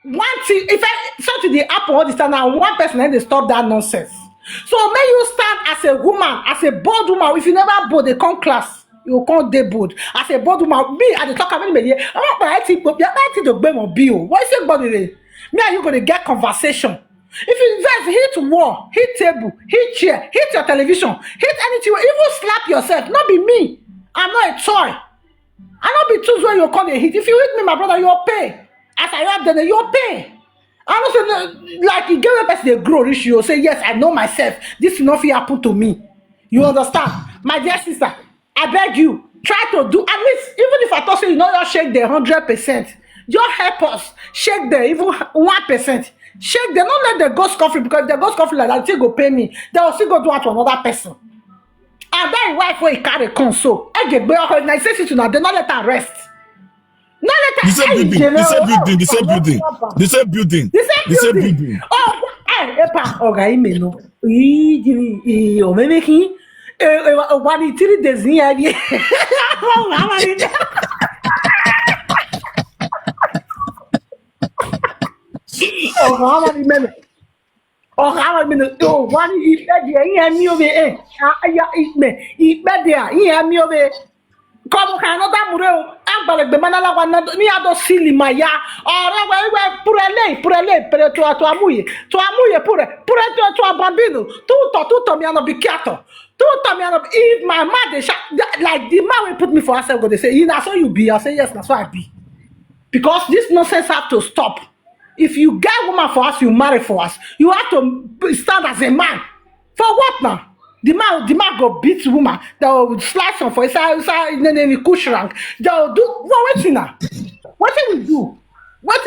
One thing, if I something they happen all this time now, one person then they stop that nonsense. So may you stand as a woman, as a bold woman. If you never bold, they come class. You can't dey bold. As a bold woman, me at the talk about me. I'm not going to think to be on bill. What is it, body? Me and you gonna get conversation. If you just hit wall, hit table, hit chair, hit your television, hit anything, even slap yourself. Not be me. I'm not a toy. I not be tools where you call a hit. If you hit me, my brother, you'll pay. As I have done, you'll pay. I don't say like you get a person they grow rich, you say, yes, I know myself. This will not happen to me. You understand? My dear sister, I beg you, try to do at least, even if I thought say you know you shake the 100%, just help us shake the even 1%. Shake them, not let the go scot-free, because if they go scot-free like that, they go pay me. They will still go do it to another person. And then wife will carry console. I get better and I say to now, they not let her rest. Not let her the same building, the same building. Oh, epa, okay, me no. O me making one in 3 days here. Oh, how many minutes? Oh, how many minutes? Oh, one eat that there, hear me over eh. Ya eat that there, hear me over. Come another mureo, Ambale, the manala one near the silly maya, or purele, to amuye, pure to a bambino, to Tomiano Bicato, to Tomiano. If my mother, like the man will put me for herself, they say, that's how you be. I say, yes, that's why I be. Because this nonsense have to stop. If you get a woman for us, you marry for us. You have to stand as a man. For what now? The man go beat woman. They will slice on for inside the kush rank. They will do what waiting now? What we do? What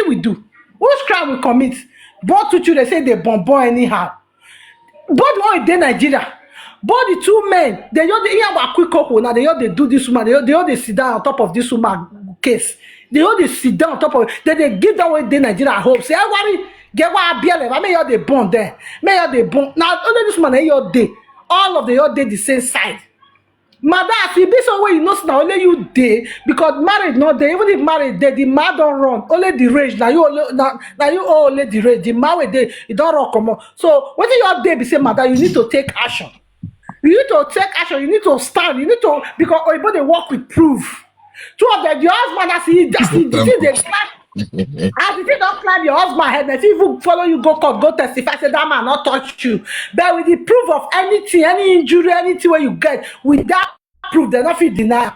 we do? Whose crime we commit? Both two children say they bomb anyhow. Both one in Nigeria. Both the two men, they have a quick couple now. They do this woman. They sit down on top of this woman case. They all they sit down on top of it. Then they give that way the Nigeria hope. Say, I worry, get what I be I may they bond there. May they bond. Now only this man your day. All of the your day the same side. Mother, if you be so way you know now only you day because married not there. Even if married there, the man don't run. Only the rage. Now you only the rage. The man with day it don't run come on. So when your day be say mother, you need to take action. You need to take action. You need to stand. You need to because everybody work with proof. Two of them, your husband as he they climb. As if you don't climb your husband head, if you follow you go court, go testify, say that man not touch you. But with the proof of anything, any injury, anything where you get, with that proof, they're not fit deny.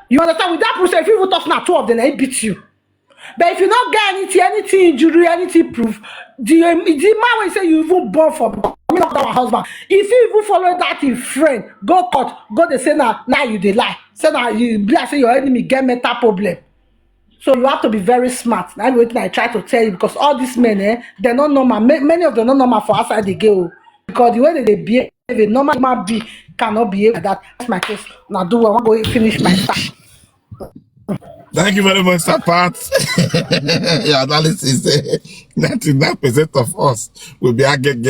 You understand? With that proof, so if you touch now, two of them, they beat you. But if you don't get anything injury, anything proof, the man will say you even born from our husband. If you even follow that in friend, go court, go they say now you they lie. Say now you be like say your enemy get mental problem. So you have to be very smart. That's what I try to tell you because all these men, they're not normal. Many of them are not normal for outside the girl. Because the way that they behave, a normal human being cannot behave like that. That's my case. Now I want to go finish my stuff. Thank you very much, Sir Pat. Your analysis is 99% of us will be agay.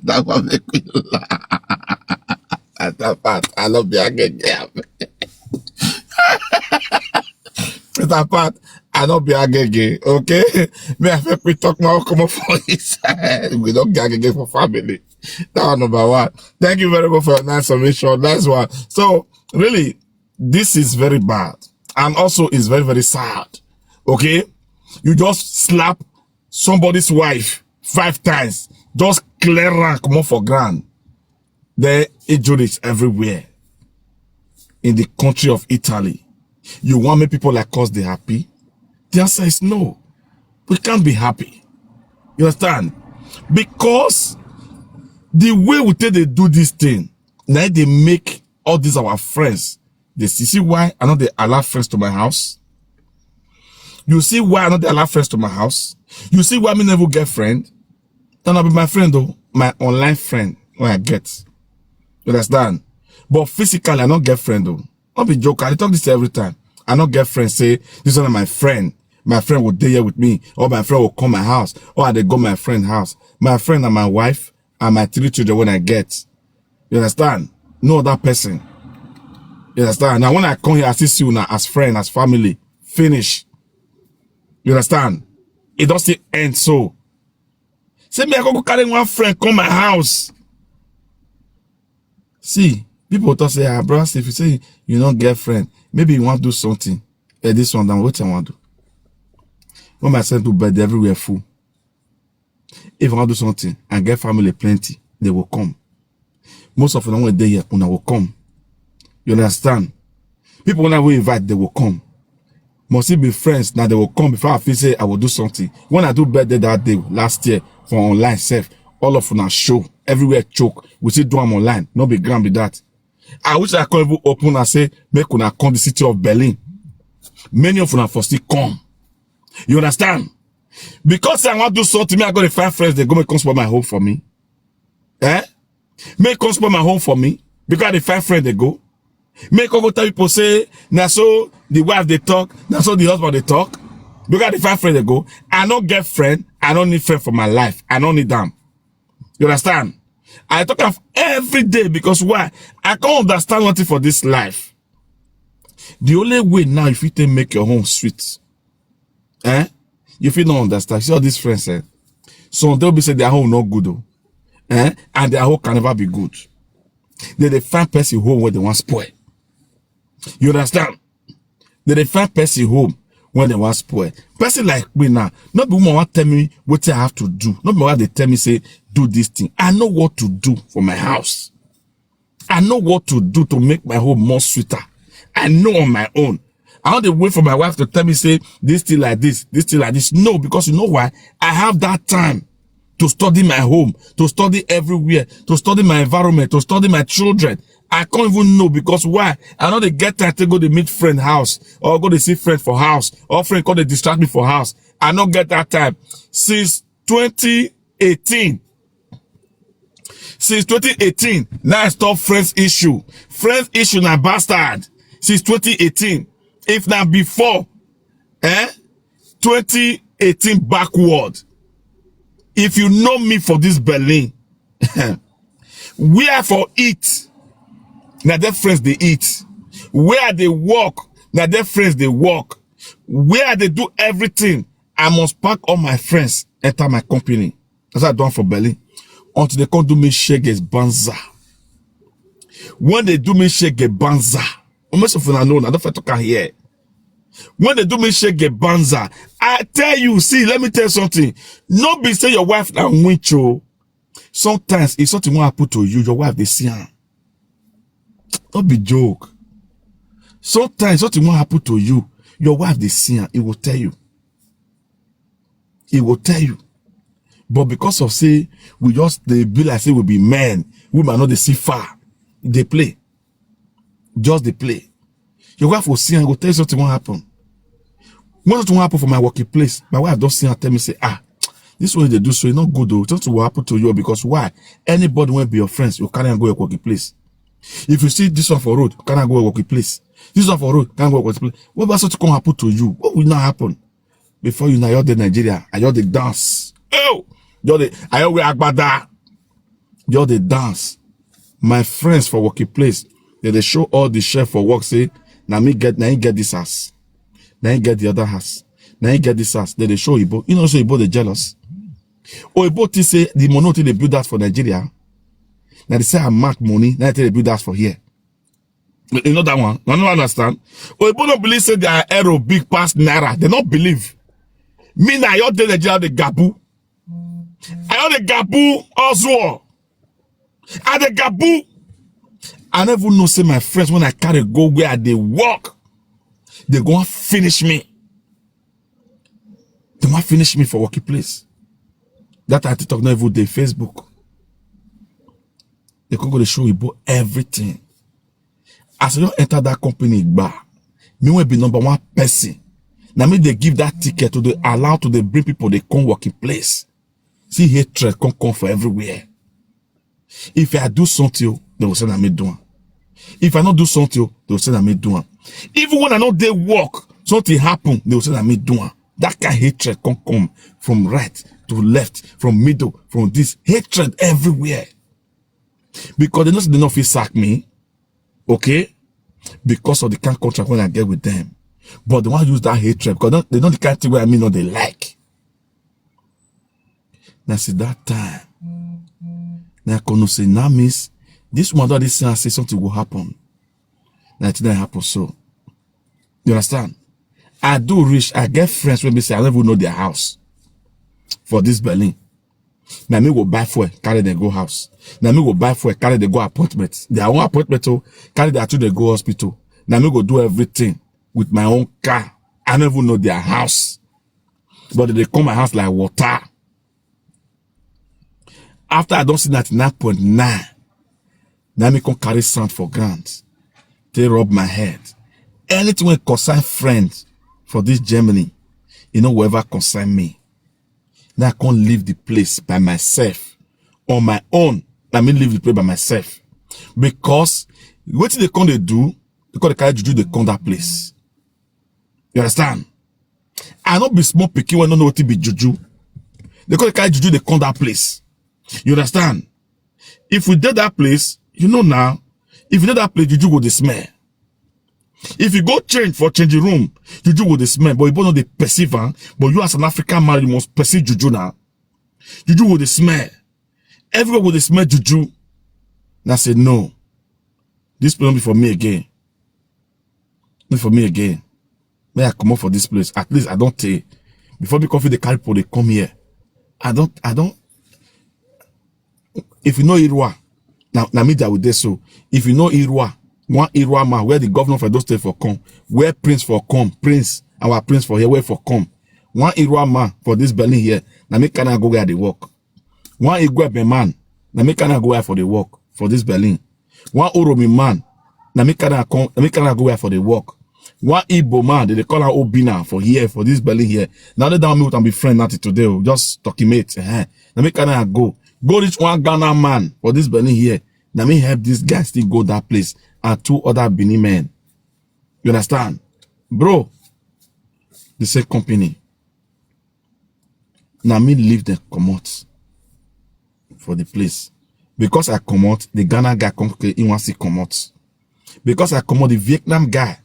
That will make me laugh. Sir Pat, I love the agay. Sir Pat, I don't be agay, okay? Me I think we talk more come for his side. We don't get agay for family. That one number one. Thank you very much for your nice submission. Nice one. So, really, this is very bad and also is very, very sad. Okay? You just slap somebody's wife 5 times. Just clear rank more for grand. There injuries everywhere. In the country of Italy. You want me people like us they happy? The answer is no. We can't be happy. You understand? Because the way we take they do this thing, now they make all these our friends. They see why I know they allow friends to my house. You see why I know they allow friends to my house. You see why me never get friend. Then I'll be my friend though, my online friend when I get. You understand? But physically I don't get friend though. Don't be joking. I talk this every time. I don't get friends say this one is my friend. My friend will stay here with me, or my friend will come my house, or they go my friend's house. My friend and my wife and my 3 children when I get. You understand? No other person. You understand? Now when I come here, I see you now as friend, as family. Finish. You understand? It doesn't end so. Say me I go carry one friend come my house. See, people talk say, bro, if you say you don't get friend, maybe you want to do something. This one, then what I want to do. When my son to bed everywhere full. If I want to do something and get family plenty, they will come. Most of them when they here, will come. You understand? People when I will invite, they will come. Must it be friends now they will come before I feel say I will do something. When I do birthday that day last year for online self, all of them show everywhere choke. We still do them online. No be grand with that. I wish I could even open and say make una come the city of Berlin. Many of them for still come. You understand? Because I want to do something, I got to find friends, they go make come spoil my home for me. Make come spoil my home for me. Because they find friends, they go. Make go tell people say, now so the wife they talk, now so the husband they talk. Because they find friends, they go. I don't get friend, I don't need friend for my life. I don't need them. You understand? I talk of every day because why? I can't understand one thing for this life. The only way now if you can make your home sweet. If you don't understand, see all these friends, so they'll be saying their home not good, though. And their home can never be good. Then they find person home where they want spoil. You understand? Then they find person home when they want spoil. Person like me now, not be woman want tell me what I have to do. Not be what they tell me say do this thing. I know what to do for my house. I know what to do to make my home more sweeter. I know on my own. I want to wait for my wife to tell me, say, this thing like this, this thing like this. No, because you know why? I have that time to study my home, to study everywhere, to study my environment, to study my children. I can't even know because why? I know they get time to go to meet friend house or go to see friend for house or friend call they distract me for house. I don't get that time. Since 2018, now I stop friends issue. Friends issue now bastard. Since 2018. If not before, 2018 backward. If you know me for this Berlin, where for eat, now their friends they eat. Where they work, now their friends they work. Where they do everything, I must pack all my friends, enter my company. That's what I done for Berlin. Until they come do me shege banza. When they do me shege banza, most of you know, I don't talk here. When they do me shege banza, I tell you, see, let me tell you something. No be say your wife now win you. Sometimes if something want to put to you, your wife they see her. Don't be joke. Sometimes something want to happen to you, your wife they see her. It will tell you. It will tell you. But because of say we just they be like say we be men, women not they see far. They play. Just they play. Your wife will see and go tell you something won't happen. When something won't happen for my working place, my wife don't see and tell me say, this way they do so it's not good though. Something will happen to you because why? Anybody won't be your friends, you can't go to your working place. If you see this one for road, you can't go to your working place. This one for road, can't go to your working place. What about something can happen to you? What will not happen? Before you know you're the Nigeria, you're the dance. Oh, you're the I wear agbada. You're the dance. My friends for working place, they show all the chef for work say, now he get this house. Now he get the other house. Now he get this house. Then they show Igbo. You know, so Igbo they jealous. Or Igbo they say the money they build that for Nigeria. Now they say I mark money. Now they build that for here. You know that one? I don't understand. Or Igbo don't believe say they are arrow big past Naira. They don't believe. Me now you're the Nigeria the Gabu. I the Gabu also. I the Gabu. I never know say my friends when I carry go where they walk, they go and finish me. They want to finish me for working place. That I talk now every day Facebook. They can go to show you everything. As you enter that company bar, me will be number one person. Now me they give that ticket to the allow to the bring people they come working place. See hatred come for everywhere. If I do something, they will say that me doing. If I not do something, they will say that me doing. Even when I know they work, something happen, they will say that me doing. That kind of hatred can come from right to left, from middle, from this hatred everywhere. Because they know if you sack me, okay? Because of the kind of contract when I get with them. But they want to use that hatred because they know the kind of thing where I mean, no, they like. Now, see that time. Now, I say, now, miss, this one, that this say something will happen. Now, it didn't happen so. You understand? I do reach, I get friends when they say, I don't even know their house for this Berlin. Now, me go buy fuel, carry them go house. Now, me go buy fuel, carry them go appointment. Their own appointment, carry their children go hospital. Now, me go do everything with my own car. I don't even know their house. But they come my house like water. After I don't see 99.9, now me can carry sand for grants. They rub my head. Anything will concern friends for this Germany, you know, whoever concern me. Now I can't leave the place by myself. On my own, I mean leave the place by myself. Because what they can't do, because they carry juju, they come that place. You understand? I not be small picky when I don't know what to be juju. They call the carry juju, they come that place. You understand? If we did that place, you know now, if you did that place, juju go the smell. If you go change for changing room, juju go the smell. But you both know they perceive, huh? But you as an African man, you must perceive juju now. Juju go the smell. Everyone go the smell juju. And I said, no. This place won't be for me again. Not for me again. May I come up for this place? At least I don't take. Before they come for the carry people, they come here. I don't. If you know Irua, now me that with this so. If you know Irua, one Irua man, where the governor for those states for come, where Prince for come, Prince, our Prince for here, where for come. One Irua man for this Berlin here, now me cannot go where they work. One Igwebe man, now me cannot go where for the work, for this Berlin. One Oromi man, now me cannot go where for the work. One Igbo man, they call her Obina for here, for this Berlin here. Now they don't meet and be friend not today, just talking mate. Now me cannot go. Go reach one Ghana man for this Benin here. Now me help this guy still go that place and two other Benin men. You understand? Bro, the same company. Now me leave them come out for the place. Because I come out, the Ghana guy come he wants to come out. Because I come out, the Vietnam guy,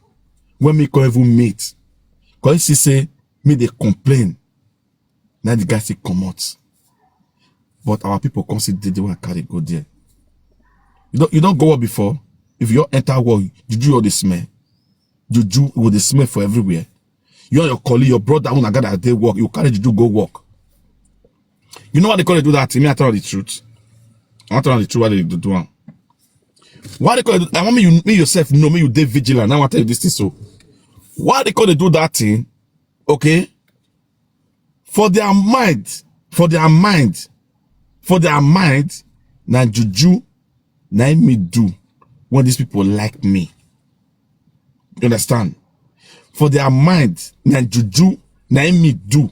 when me can't even meet. Because he say, me they complain. Now the guy say come out. But our people consider they want to carry go there. You don't go up before. If you enter war, juju or the smell. Juju with the smell for everywhere. You and your colleague, your brother, when I got that day work, you carry juju go work. You know why they call it do that to me? I tell you the truth. I want to tell you the truth why they do that. Why they call it? I want me yourself know me you dey vigilant. I want to tell you this thing so. Why they call it do that thing? Okay. For their mind, na juju, na me do when these people like me. You understand? For their mind, na juju, na me do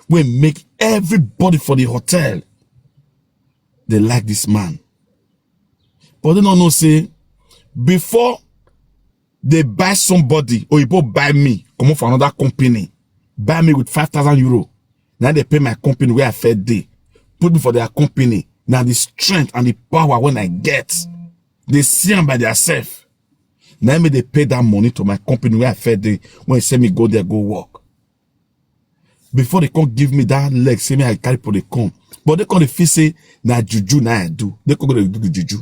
when make everybody for the hotel they like this man. But they don't know say before they buy somebody or you buy me, come for another company, buy me with 5,000 euro. Now they pay my company where I fed day. Put me for their company. Now the strength and the power when I get, they see them by themselves. Now me they pay that money to my company where I fed day. When they say me go there, go work. Before they can't give me that leg, say me I carry for the come. But they can't feel say, na juju na I do. They can't go to do the juju.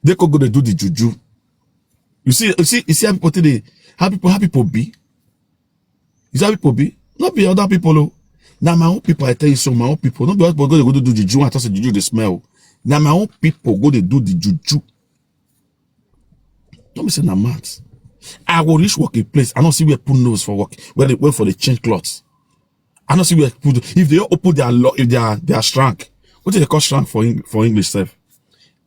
They can't go to do the juju. You see how people today, how people be? You see how people be? Not be other people, oh. Now my own people, I tell you so, my own people. Not be other people go to do the juju and toss the juju the smell. Now my own people go to do the juju. Don't be saying I'm mad. I will reach working place. I don't see where put nose for work. Where they wait for the change clothes. I don't see where put. If they all open their if they are shrunk. What do they call shrunk for English self?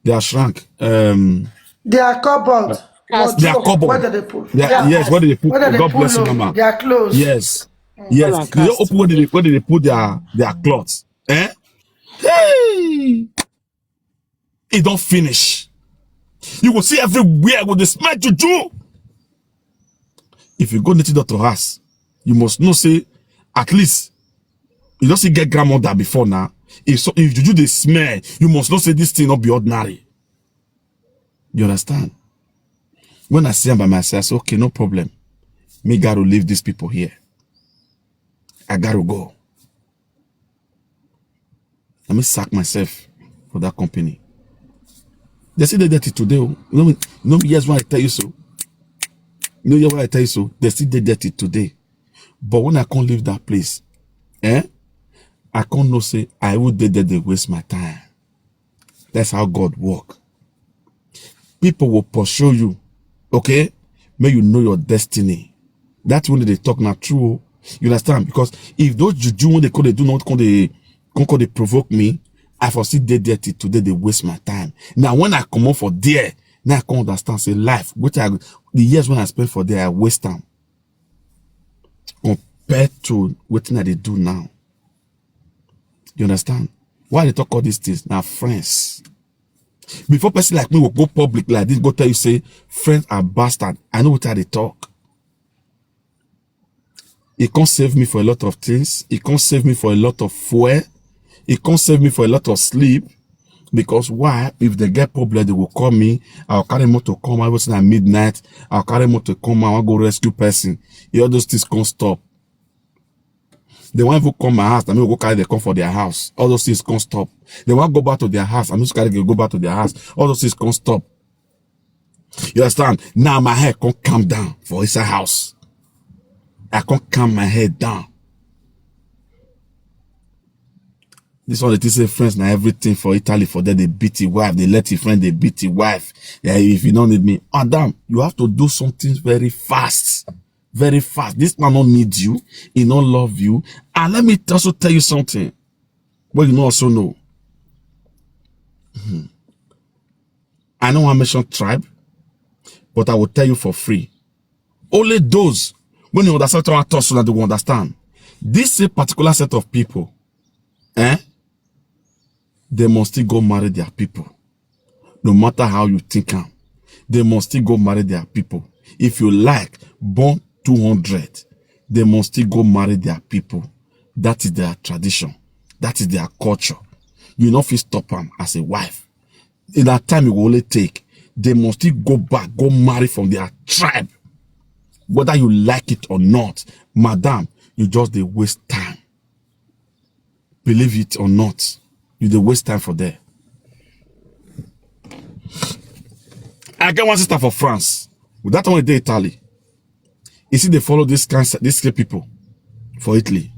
They are shrunk. They are cupboard. They are cupboard. Where do they put? Yes, where do they put? Where do they God put bless you, mama. They are clothes. Yes. Yes. They don't open where they put their clothes. Eh? Hey! It don't finish. You will see everywhere with the smell juju. If you go to Dr. House, you must know say at least you don't see get grandmother before now. If juju the smell, you must know say this thing not be ordinary. You understand? When I see them by myself, I say, okay, no problem. Me gotta leave these people here. I gotta go. Let me sack myself for that company. They see the dirty today. Yes, why I tell you so. Yes, why I tell you so. They see the dirty today. But when I can't leave that place, I can't no say I would they waste my time. That's how God work. People will pursue you. Okay? May you know your destiny. That's when they talk not true. You understand? Because if those juju when they call they do not call they provoke me, I foresee they dirty today, they waste my time. Now when I come up for there, now I can understand say life, which the years when I spend for there, I waste time. Compared to what they do now. You understand? Why they talk all these things? Now friends. Before person like me will go public like this, go tell you say friends are bastard. I know what they talk. It can't save me for a lot of things. It can't save me for a lot of fuel. It can't save me for a lot of sleep. Because why? If they get problem, they will call me. I'll carry motor to come. I was at midnight. I'll carry motor to come. I'll go rescue person. All those things can't stop. They want to come my house. I mean, go carry they come for their house. All those things can't stop. They want to go back to their house. I'm just carry they go back to their house. All those things can't stop. You understand? Now my head can't calm down for his house. I can't calm my head down. This one they say friends now everything for Italy for them they beat your wife. They let your friend they beat your wife. Yeah, if you don't need me. Madam, you have to do something very fast. Very fast. This man don't need you. He don't love you. And let me also tell you something. Well, you know also know. I don't want to mention tribe, but I will tell you for free. Only those when you understand what I talk so that they will understand. This a particular set of people, they must still go marry their people. No matter how you think them, they must still go marry their people. If you like, born 200, they must still go marry their people. That is their tradition. That is their culture. You know if you stop them as a wife. In that time it will only take. They must still go back, go marry from their tribe. Whether you like it or not, madam, you just they waste time. Believe it or not, you they waste time for there. I get one sister for France. With that one they Italy. You see they follow these people for Italy.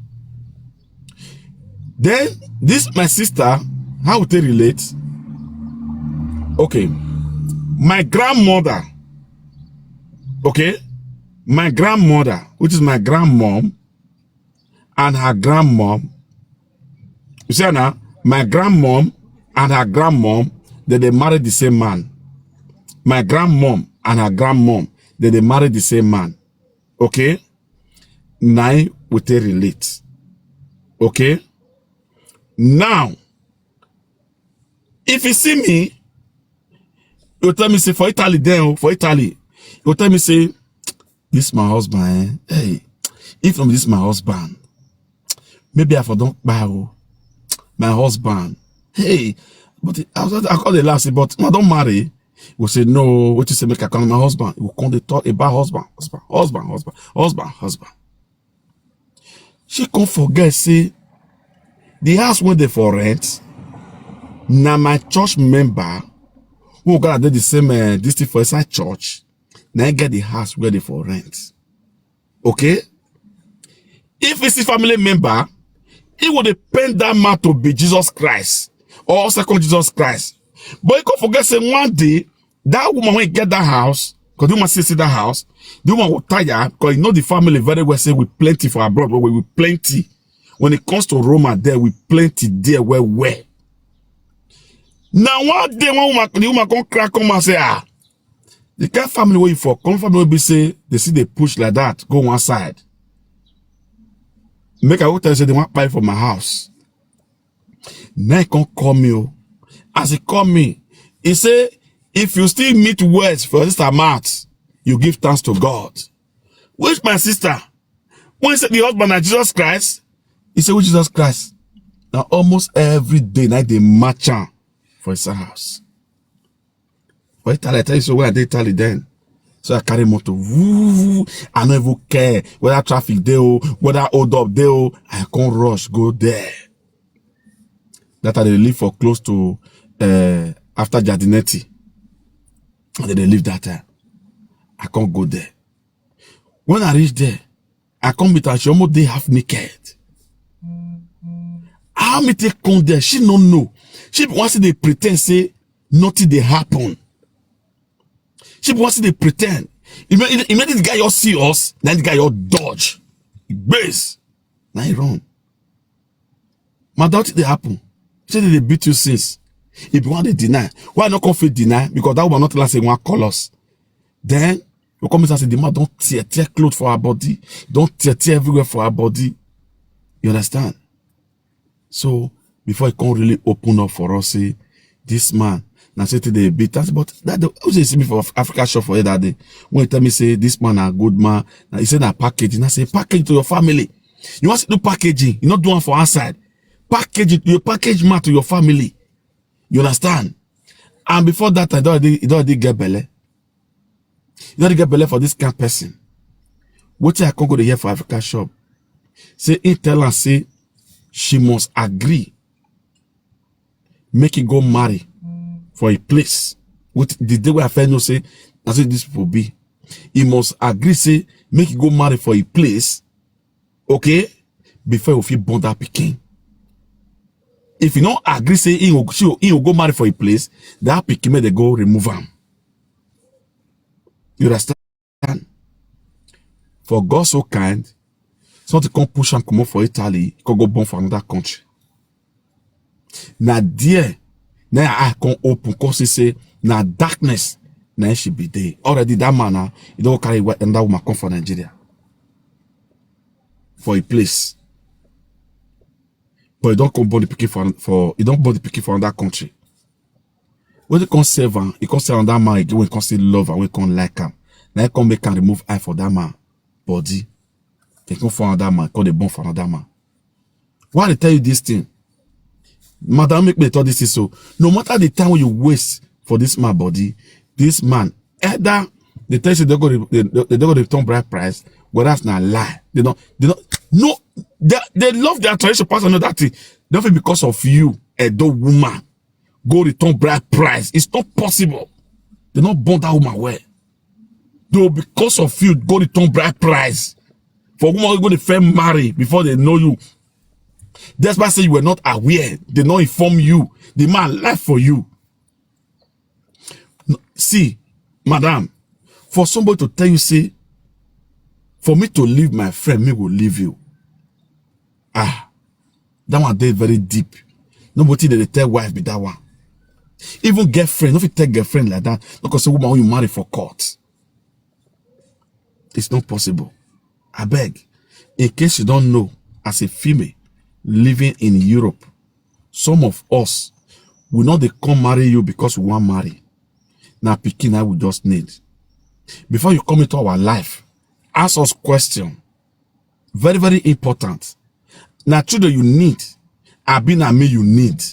Then this my sister, how would they relate? Okay, my grandmother. Okay, my grandmother, which is my grandmom, and her grandmom. You see now, my grandmom and her grandmom, they married the same man. My grandmom and her grandmom, they married the same man. Okay? Now, we they relate. Okay? Now, if you see me, you tell me, say, for Italy, then, for Italy, you tell me, say, this my husband, Hey, if from this my husband, maybe I for don't buy my husband. Hey, but I call the last, but I don't marry. We say, no, what you say, make I call my husband. We come to talk about husband. She can't forget, say, the house where they for rent, now my church member, who got the same this thing for inside church, now get the house where they for rent. Okay? If it's a family member, he would depend that man to be Jesus Christ or second Jesus Christ. But you can't forget, say one day, that woman when get that house, because the woman see that house, the woman will tire, because you know the family very well say we plenty for abroad, but we plenty. When it comes to Roma, there we plenty there where. Now one day the woman come crack come and say, the kind of family where you for, come family will be say, they see they push like that, go one side. Make a tell you say they want buy for my house. Now he can't call me. As he call me, he say, if you still meet words for this amount, you give thanks to God. Which my sister? When he said the husband is Jesus Christ, he said, which Jesus Christ? Now almost every day night they match for his house. For Italy, I tell you so when I did Italy then. So I carry motor. Woo, I don't even care whether traffic there, whether hold up there. I can't rush, go there. That I they live for close to after Jardinetti. And they live that time. I can't go there. When I reach there, I come meet her, she almost dey half naked. How me take come there? She don't know. She wants to pretend say nothing they happen. She wants to pretend. Imagine the guy you see us, then the guy you dodge. Base. Now he run. My doubt they happen. Say they beat you since. If you want to deny, why not come fit deny? Because that will not last in one colors. Then you come and say the man don't tear clothes for our body. Don't tear everywhere for our body. You understand? So before it can really open up for us, say this man now say they beat us, but that who say see me for Africa shop for you that day. When you tell me say this man a good man, now he said that packaging. I say package to your family. You want to do packaging, you not do one for outside. Package it, you package man to your family. You understand? And before that, I don't get belly. You don't get belly for this kind of person. What I can go to here for Africa shop? Say he tell her say she must agree. Make it go marry for a place. With the day where I find no say, that's what this will be. He must agree, say, make it go marry for a place, okay, before you feel born that pikin. If you don't agree, say he will go marry for a place, that pikin may they go remove him. You understand? For God so kind, so to come push and come up for Italy, he can go born for another country. Now there, now I can open cause say now darkness, now she be there. Already that man, he don't carry another woman come for Nigeria for a place. But you don't come born the pikin for you don't born the pikin for another country. When you can save him, you can save on that man again, when you can still love and when you can like him. Now you can make and remove eye for that man body. They come for another man, call the born for another man. Why they tell you this thing? Madam, make me tell this is so. No matter the time when you waste for this man body, this man either they tell you they go return bride price, but that's not a lie. They don't no they love their tradition person know that thing. They don't because of you, a dog woman, go return bride price. It's not possible. They not born that woman well. Though because of you, go return bride price. For woman go to first marry before they know you. That's why I say you were not aware. They not inform you. The man left for you. See, madam, for somebody to tell you, say, for me to leave my friend, me will leave you. Ah, that one they very deep. Nobody they tell wife be that one. Even girlfriend, if you take girlfriend like that, because a woman when you marry for court. It's not possible. I beg, in case you don't know, as a female living in Europe, some of us will not they come marry you because we want marry. Now picking I will just need. Before you come into our life, ask us question. Very, very important. Now children you need, Abi na me you need.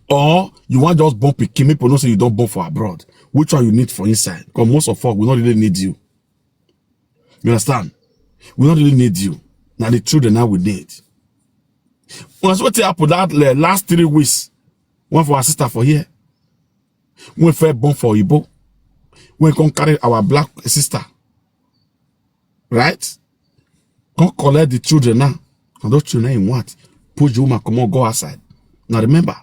Or you want just born picking, people don't say you don't born for abroad. Which one you need for inside? Because most of us will not really need you. You understand? We don't really need you. Now the children now we need. When I what happened that last 3 weeks, one for our sister for here. We first born for Igbo. We can carry our black sister. Right? Come collect the children now. And those children in what? Push the woman, come on, go outside. Now remember.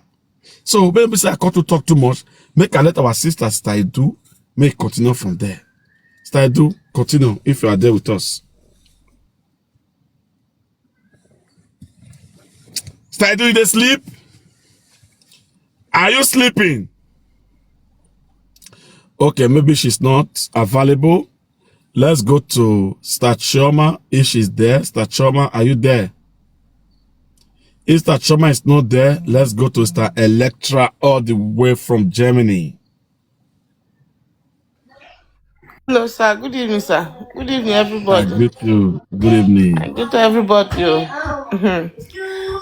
So maybe say I can't to talk too much. Make I let our sister start do. Make continue from there. Start do, continue if you are there with us. Start doing the sleep. Are you sleeping? Okay, maybe she's not available. Let's go to Stachoma. If she's there, Stachoma, are you there? If Stachoma is not there, let's go to Star Electra all the way from Germany. Hello, sir. Good evening, sir. Good evening, I everybody. greet you. Good evening. Good to everybody.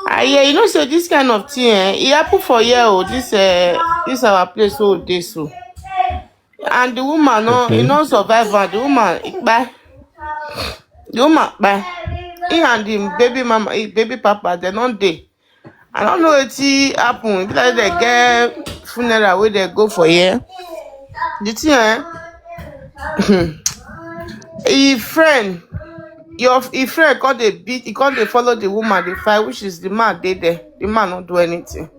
Yeah, you know, so this kind of thing, it happen for year. This our place, so this so. And the woman no, Okay. he no survive her. The woman bye. The woman bye. He and him baby mama, baby papa, they not dey. I don't know wetin happen. If like they get funeral where they go for here. The thing he friend, your friend called they beat, he called they follow the woman, they fight, which is the man dey there. The man not do anything.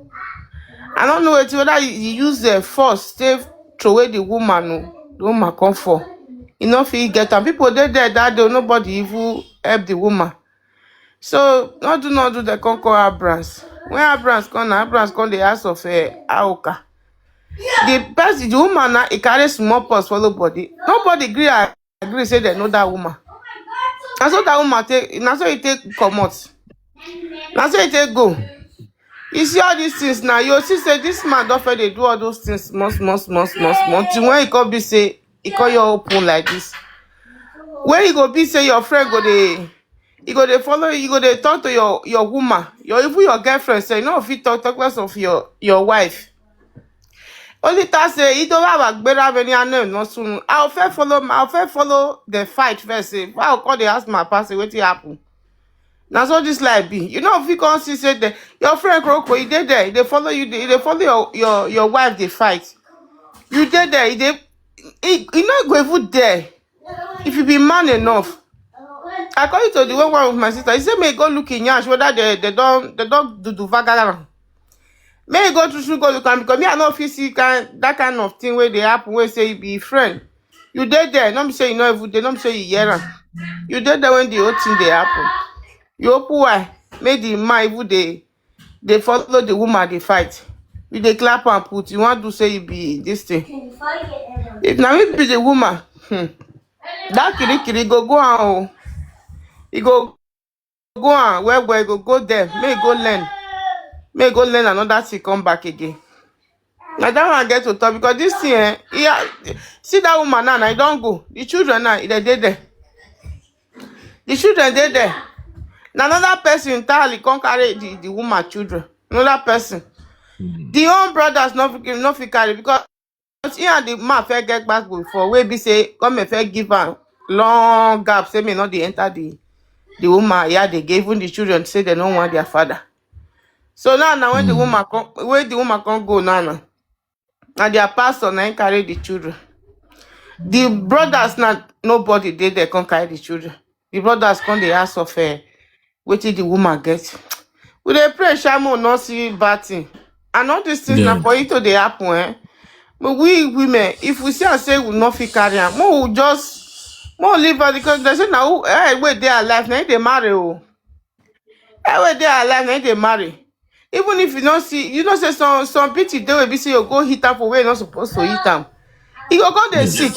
I don't know whether he use the force stay throw away the woman. No, the woman come for. You know, if he get am, people dey there that day, nobody even help the woman. So not do the conquer Abrams. When Abrams come the house of Aoka. The person, the woman now, he carry small purse follow body. Nobody agree say they know that woman. And so that woman take, na so he take comot. Na so he take go. You see all these things now, you see say this man don fit dey do all those things small. Till when he come be say, he call you open like this. When you go be say your friend go dey, you go dey follow you, go dey talk to your woman, even your girlfriend say, you no fit talk less of your wife. Only that say you don't have a better many name no soon. I'll first follow the fight first. Say, I'll call the ask my pastor wetin happen. Now so this life be. You know if you can't see say your friend Kroko, he did there, they follow you, they follow your wife, they fight. You did there, you not go even there. If you be man enough. According to the one with my sister, he said may go look in yash whether they don't do vagara. May go to school go look am because me I no fit see that kind of thing where they happen where say you be friend. You dey there, not be say you know every day, not be say you hear am. You dey there when the whole thing dey happen. You open why make the man even they follow the woman they fight. You dey clap and put. You want to say you be this thing. If na me be the woman, that kiri go on. Oh. He go on where you go there. May go learn. May go learn another thing, come back again. Now that one get to talk because this thing, see that woman now, I don't go. The children now, they there. The children they there. Now another person entirely can't carry the woman children. Another person. The own brothers not fit carry because he and the man fair get back before. We be say come and fair give am long gap. Say me not they enter the woman. Yeah, they gave even the children say they don't want their father. So now when the woman can't go now, their pastor now carry the children. The brothers now nobody they can't carry the children. The brothers come the house of wetin the woman get. We dey pray Shamo not see bad thing. And all these things now for it to dey happen. But we women, if we see and say we not fit carry am, more leave her because they say now wait they alive now they marry oh. Wait they alive now they marry. Even if you don't see, you know say some people they will be say you go hit am for where you're not supposed to hit am. You go dey sick.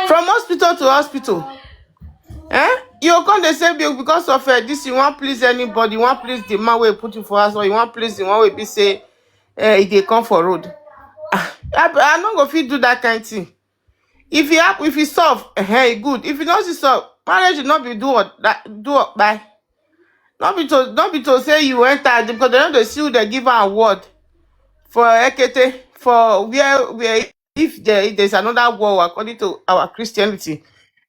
From hospital to hospital. You come dey say because of this you want please anybody, you want please the man wey put you for house or you want please the one wey be say e dey come for road. I no go fit do that kind of thing. If you solve, good. If you don't see solve, marriage should not be do or bye. Not be to say you enter because they don't see who they give an award for Ekete for where if there's another war according to our Christianity,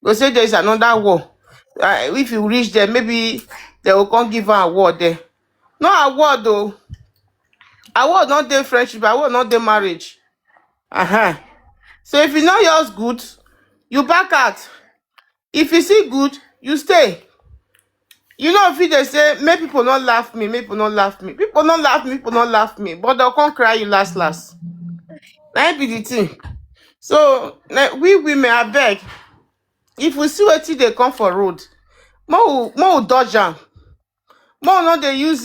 go say there's another war. If you reach there, maybe they will come give an award there. No award though. Award not their friendship, award not their marriage. So if you know yours good, you back out. If you see good, you stay. You know if they say make people not laugh me, people not laugh me, but they'll come cry you last. That be the thing. So we women I beg, if we see what they come for road, more dodge am. More not they use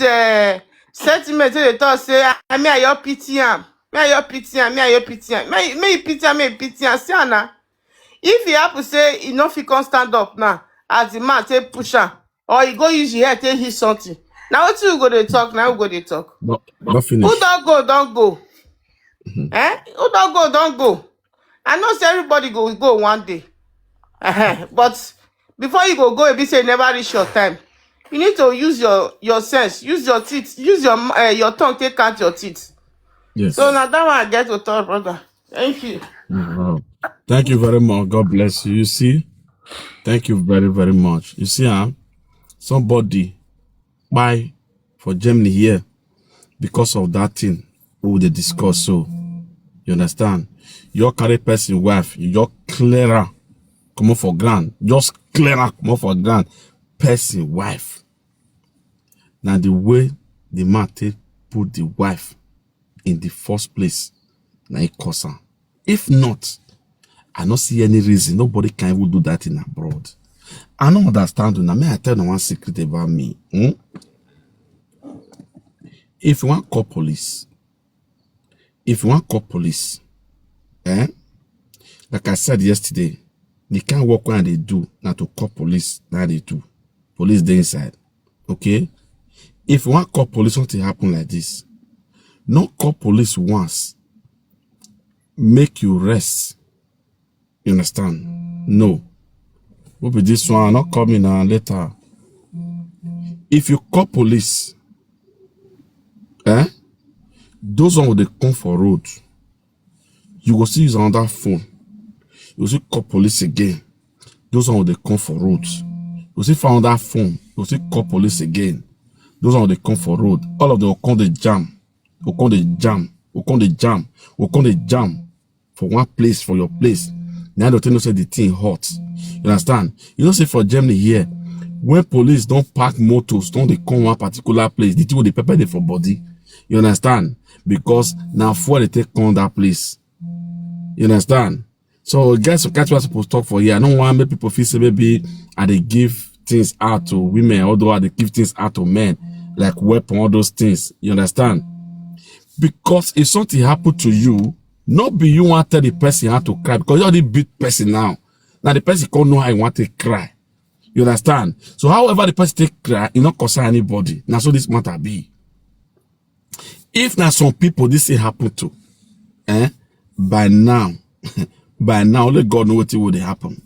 sentiment they talk say me I your pity am. Me I your pity am. Me you pity am. See na. If you happen say he no fit come stand up now, as the man take push am, or he go use your head take hit something. Now what you go dey talk? Now we go dey talk. Not finish. Who don't go? Who don't go? I know say everybody go one day. But before you go, if you say never reach your time, you need to use your sense, use your teeth, use your tongue take count your teeth. Yes. So now that one I get to talk, brother. Thank you. Wow. Thank you very much. God bless you. You see, thank you very, very much. You see, somebody buy for Germany here because of that thing we will discuss. So, you understand? Your carry person wife, you just clear her, come up for grand. Just clear her, come up for grand. Person wife. Now the way the man take put the wife in the first place, now it cause her. If not, I don't see any reason. Nobody can even do that in abroad. I don't understand. Now, may I tell you one secret about me? If you want call police, like I said yesterday, they can't work when they do, not to call police, now they do. Police they inside. Okay? If you want call police, something happen like this. Not call police once. Make you rest. You understand? No. What be this one? Not coming now later. If you call police, those one will they come for road. You will see use another phone. You will see call police again. Those one will they come for road. You will see found that phone. You will see call police again. Those one will they come for road. All of them will come the jam. Will come the jam. Will come the jam. Will come the jam for one place, for your place. Now the thing say the thing hot. You understand? You don't say for Germany here, when police don't park motors, don't they come one particular place, the thing will they pepper there for body. You understand? Because now for they take on that place. You understand? So guys, so catch what supposed to talk for here. I don't want to make people feel say maybe they give things out to women, although they give things out to men, like weapon, all those things. You understand? Because if something happened to you, not be you want to tell the person how to cry, because you already beat person now. Now the person can't know how you want to cry. You understand? So however the person take cry, it not concern anybody. Now so this matter be. If now some people this thing happen to, by now, only God know what would happen.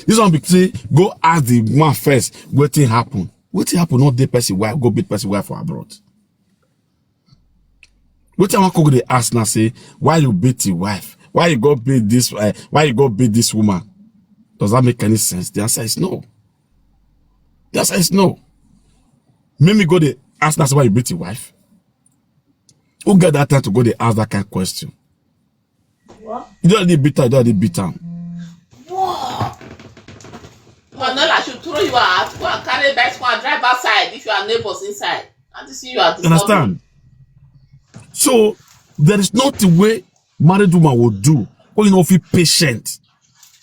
This one be say, go ask the man first, what thing happen? What thing happen? Not the person wife, go beat person wife for abroad. What I want to go they ask now say, why you beat your wife? Why you go beat this? Why you go beat this woman? Does that make any sense? The answer is no. The answer is no. Make me go they ask now why you beat your wife. Who get that time to go they ask that kind of question? What? You don't need beat her, you don't need beat her. Whoa. Well, not I should throw you out. Go and carry bags, go and drive outside if you are neighbors inside. And to see you at the Understand? So there is not a way married woman will do. When you know feel patient.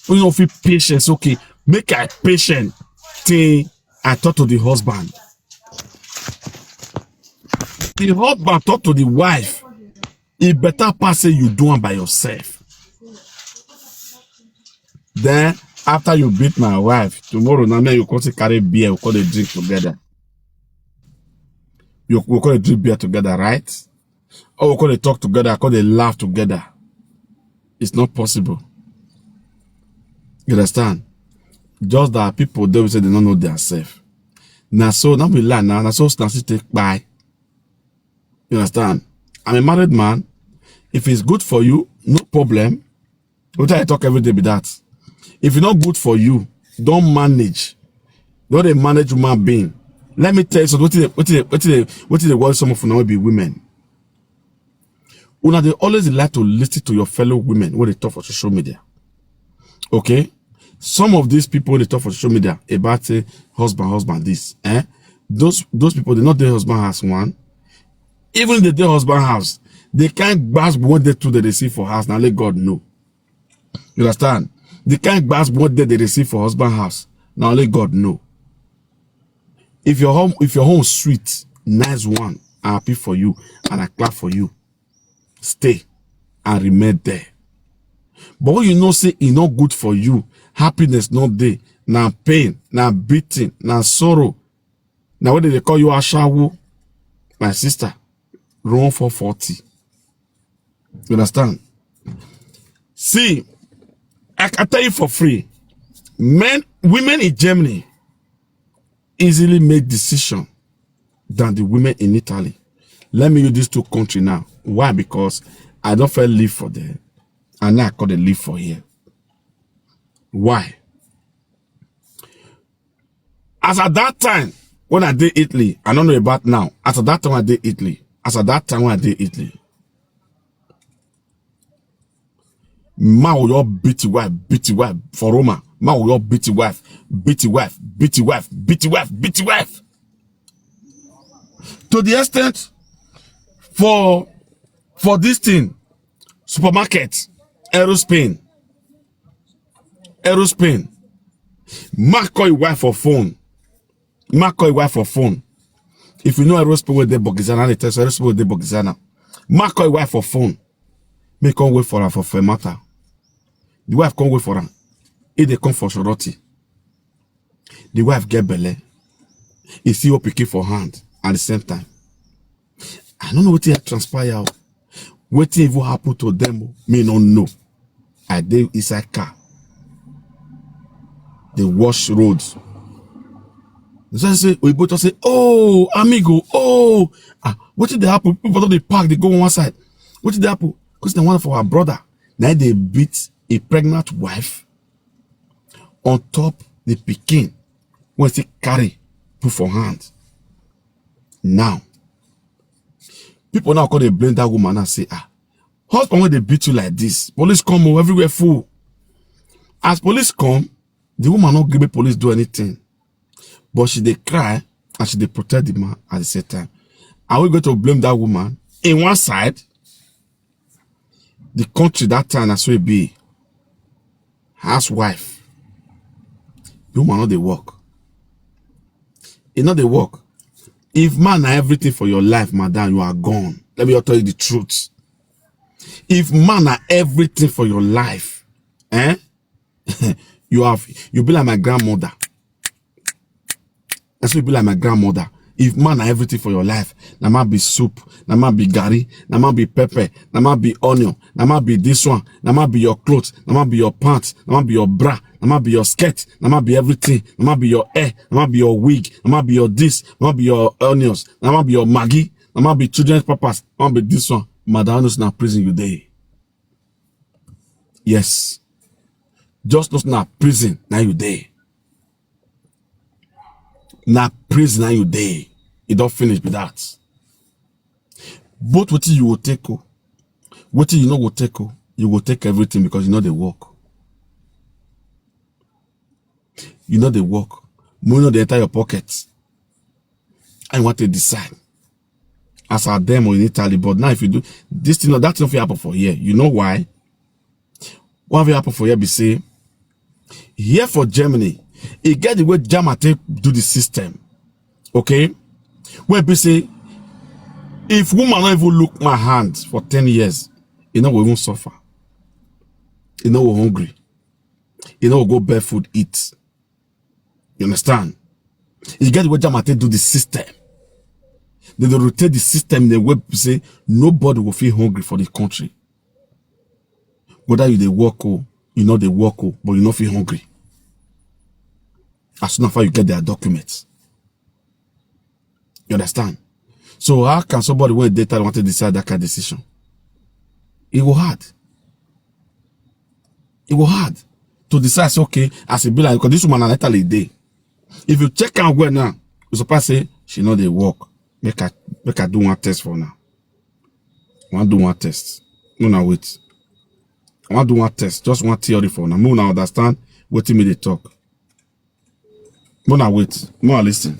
When you know feel patience, okay, make a patient thing I talk to the husband. The husband talk to the wife. It better pass say you do it by yourself. Then after you beat my wife, tomorrow now you come to carry beer, you call the drink together. You call the drink beer together, right? Or we call they talk together, call they laugh together. It's not possible. You understand? Just that people they will say they don't know themselves. Now so now we learn now so take by. You understand? I'm a married man. If it's good for you, no problem. What I talk every day with that. If it's not good for you, don't manage. Don't they manage human being. Let me tell you something. What is the word some of now be women? Una they always like to listen to your fellow women when they talk for social media. Okay? Some of these people they talk for social media about say husband this. Those people they not their husband has one. Even if their husband house, they can't grasp what they receive for house. Now let God know. You understand? They can't grasp what they receive for husband house. Now let God know. If your home sweet, nice one, I'm happy for you and I clap for you. Stay and remain there. But when you know say it's not good for you, happiness not there, now pain, now beating, now sorrow. Now what do they call you Ashawo? My sister, run for 40. You understand? See, I can tell you for free. Women in Germany easily make decision than the women in Italy. Let me use these two countries now. Why? Because I don't feel live for there. And now I call the live for here. Why? As at that time, when I did Italy, I don't know about now. As at that time I did Italy. As at that time when I did Italy. Man will your beat wife for Roma. Man will your beat wife. To the extent for this thing, supermarket, Aerospain. Man call your wife for phone. If you know Aerospain with the Bogizana, they tell Aerospain with the Bogizana. Man call your wife for phone. Make come wait for her for matter. The wife can't wait for her. If they come for Shoroti, the wife get belly. He see your picky for hand at the same time. I don't know what transpire. What even happen to them? Me not know. I did inside car. They wash roads. So I say, we both say, oh, amigo, oh, what did they happen? People don't they park, they go on one side. What did they happen? Because they want for our brother. Now they beat a pregnant wife on top the pikin when they carry put for hand. Now, people now call they blame that woman and say, husband when they beat you like this, police come everywhere full. As police come, the woman not give the police do anything. But she they cry and she they protect the man at the same time. Are we going to blame that woman? In one side, the country that time as we be housewife. The woman not they work. It not they work. If man are everything for your life, madam, you are gone. Let me tell you the truth. If man are everything for your life, you be like my grandmother. That's what you be like my grandmother. If man are everything for your life, na man be soup, na man be gari, na man be pepper, na man be onion, na man be this one, na man be your clothes, na man be your pants, na man be your bra, na man be your skirt, na man be everything, na man be your hair, na man be your wig, na man be your this, na man be your onions, na man be your Maggi, na man be children's papas, na man be this one. Madam, na prison you dey. Yes. Just not na prison, now you dey. Na prison now you dey. It don't finish with that. But what you will take, what you know will take, you will take everything because you know they work. You know they work. You know they enter your pockets. I want to decide. As a demo in Italy, but now if you do this thing, that's not happen for here. You know why? What will happen for here? Be say here for Germany, it get the way Germany do the system. Okay? Where be say if woman not even look my hand for 10 years, you know we won't suffer. You know we're hungry. You know we'll go barefoot eat. You understand? You get the way Germany do the system. They rotate the system in the way to say nobody will feel hungry for the country. Whether you they work or you know they work or but you not feel hungry. As soon as you get their documents. You understand? So how can somebody when data want to decide that kind of decision? It will hard. It will hard to decide, say, okay, as a be like, because this woman an Italy day. If you check out where now, you supposed to say, she know they work. Make her do one test for now. I want to do one test. No, now wait. I want to do one test. Just one theory for now. More now understand what me they talk. More now wait. More listen.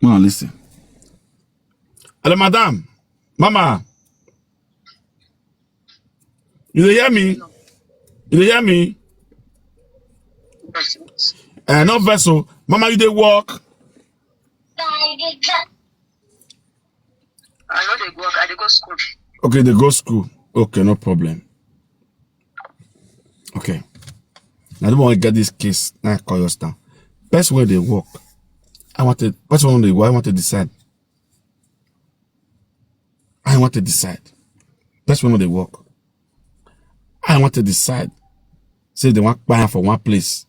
More listen. Hello, madam. Mama. You hear me? You hear me? No vessel. Mama, you dey work? I know they work. I dey go school. Okay, they go school. Okay, no problem. Okay. Now, I don't want to get this case. Now I call yours down. Best way they work. Best way they work. I want to decide. I want to decide. Best way they work. I want to decide. Say they want buy her for one place.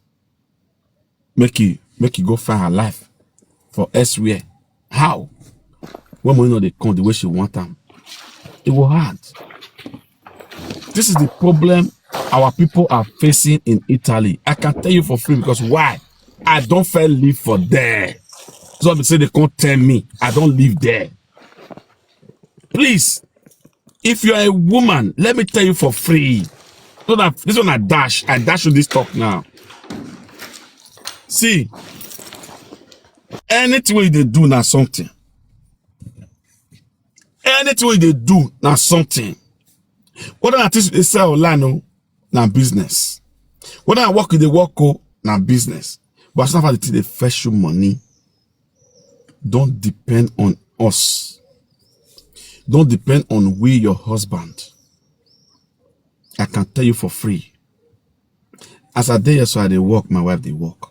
Make you go find her life for elsewhere. How? when money no dey come the way she want them, it will hard. This is the problem our people are facing in Italy. I can tell you for free because why? I don't fair live for there. So they say they can't tell me I don't live there. Please, if you're a woman, let me tell you for free. So that this one I dash you this talk now. See, anything they do now something. Anything they do now something. Whether I teach they sell online, now business. Whether I work with the work, now business. But as long as they fetch you money, don't depend on us. Don't depend on we, your husband. I can tell you for free. As I day so I they work, my wife they work.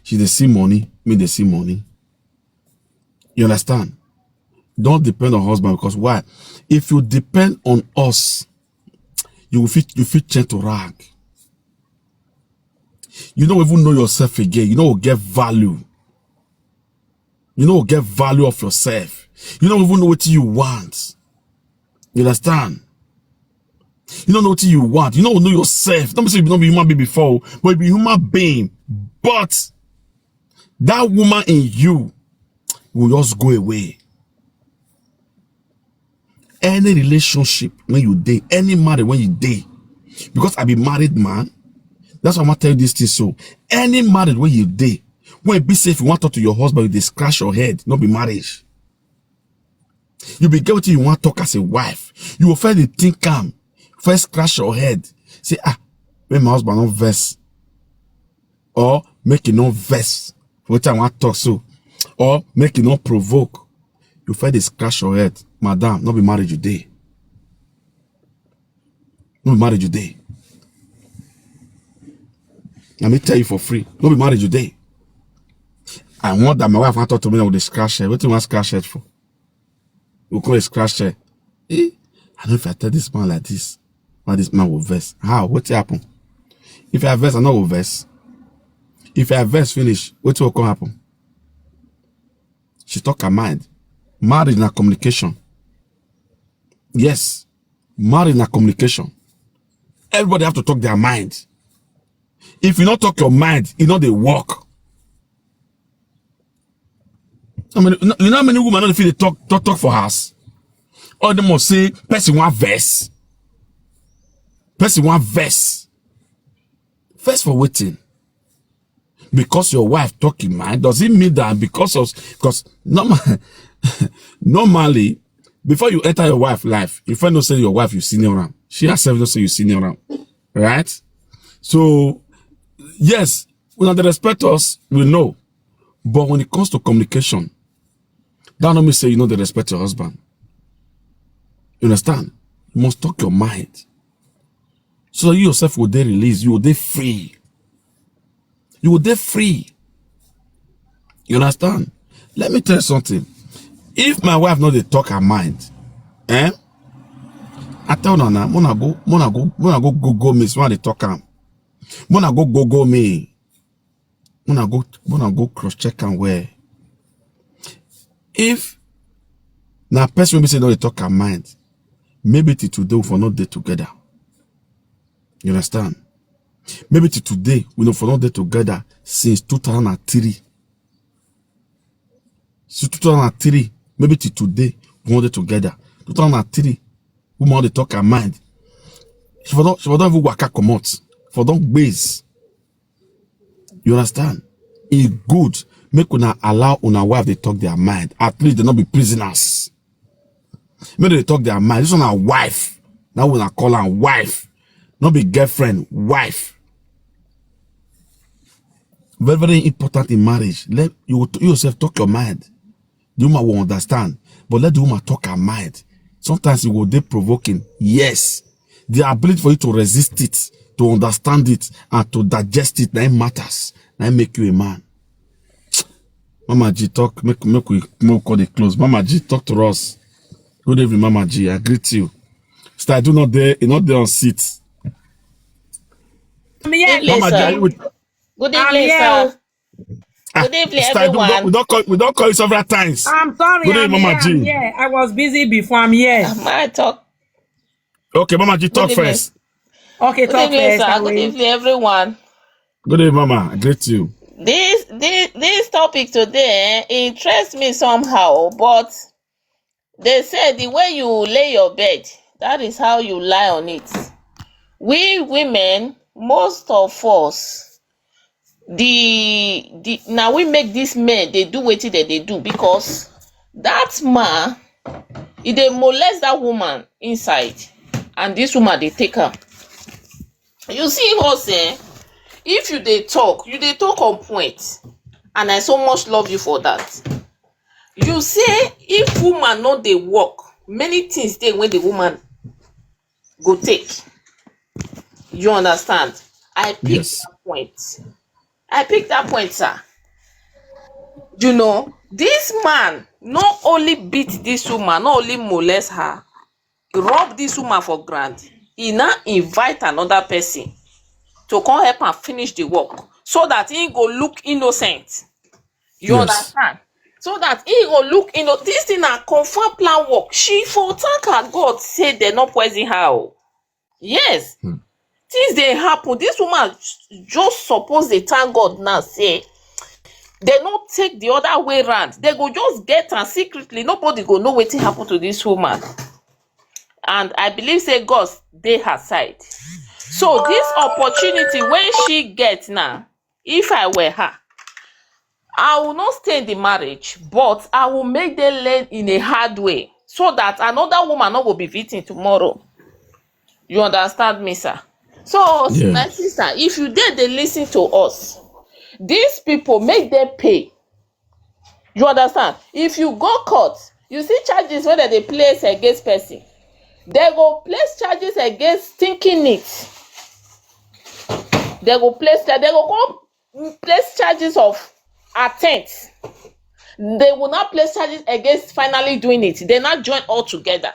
She they see money, me they see money. You understand? Don't depend on husband because why? If you depend on us, you feel change to rag. You don't even know yourself again. You don't get value. You don't get value of yourself. You don't even know what you want. You understand? You don't know what you want. You don't know yourself. Don't say you don't be human being before, but you be human being. But that woman in you will just go away. Any relationship when you date, any marriage when you date, because I be married man, that's why I'm gonna tell you this thing. So any marriage when you date, when you be safe, you want to talk to your husband, you scratch your head, not be marriage. You be get what you want to talk as a wife. You will first the thing calm, first scratch your head, say when my husband not vex, or make it not vex for what I want to talk so, or make it not provoke. You first the scratch your head. Madam, not be married you day. Not be married you day. Let me tell you for free. Not be married you day. I want that my wife want to talk to me with the scratch head. What do you want scratch head for? You call it scratch head. I know if I tell this man like this, why this man will verse. How? What happen? If I verse, I know will verse. If I verse finish, what will happen? She talk her mind. Marriage na communication. Yes, marriage na communication. Everybody have to talk their mind. If you not talk your mind, you know they work. I mean, you know how many women don't feel they talk for us? Or they must say, person one verse. Person one verse. Verse for waiting. Because your wife talking mind, does it mean that because normally, before you enter your wife's life, if I don't say your wife, you senior around. She herself don't say you senior around. Right? So, yes, when they respect us, we know. But when it comes to communication, that don't mean say you know they respect your husband. You understand? You must talk your mind. So that you yourself will be released. You will be free. You will be free. You understand? Let me tell you something. If my wife know they talk her mind, I tell her now, Mona go me. So they talk her. Mona go me. Mona go cross check and where. If now person will say no they talk her mind, maybe till today we for not day together. You understand? Maybe till today we no for not day together since 2003. Since 2003. Maybe till today, we want it together. 2003, we want to talk our mind. She don't even work out come out. For don't base. You understand? It's good. Make una allow una wife they talk their mind. At least they not be prisoners. Maybe they talk their mind. This one a wife. Now we not call her wife. Not be girlfriend, wife. Very, very important in marriage. Let you yourself talk your mind. The woman will understand, but let the woman talk her mind. Sometimes it will be provoking. Yes, the ability for you to resist it, to understand it, and to digest it, that matters. That make you a man. Mama G, talk. Make we call it close. Mama G, talk to us. Good evening, Mama G. I greet you. Sister, I do not there. You're not there on seats. I'm here. Mama G, are you with? Good I'm evening, here. sir. Good evening, Sister Edu, everyone. we don't call you several times. I'm sorry, Good I'm evening, here, Mama I'm G. here. I was busy before, I'm here. My talk. Okay, Mama G, Good talk evening. first. Okay, Good talk evening, first, sir. I Good will. evening, everyone. Good evening, Mama. I greet you. This topic today interests me somehow, but they say the way you lay your bed, that is how you lie on it. We women, most of us, now we make this men they do wetin they do because that man e dey molest that woman inside, and this woman dey take am. You see us if you dey talk on point, and I so much love you for that. You say if woman no dey work, many things dey wey the woman go take. You understand? I pick Yes. that point. I pick that point, sir. You know, this man not only beat this woman, not only molest her, rob this woman for ground, he now invite another person to come help am finish the work so that he go look innocent. You Yes. understand? So that he go look this thing na confirm plan work. She for thank her God say they no poison her o. Yes. Things dey happen. This woman just suppose dey thank God now say they no take the other way round. They go just get am secretly. Nobody go know wetin happen to this woman. And I believe say God dey her side. So this opportunity when she get now, if I were her, I will not stay in the marriage, but I will make them learn in a hard way so that another woman no go be victim tomorrow. You understand me, sir? So, Yeah. my sister, if you dare dey listen to us, these people make them pay. You understand? If you go court, you see charges wey dem dey place against person. They go place charges against thinking it. They go come place charges of attempt. They will not place charges against finally doing it. They not join all together.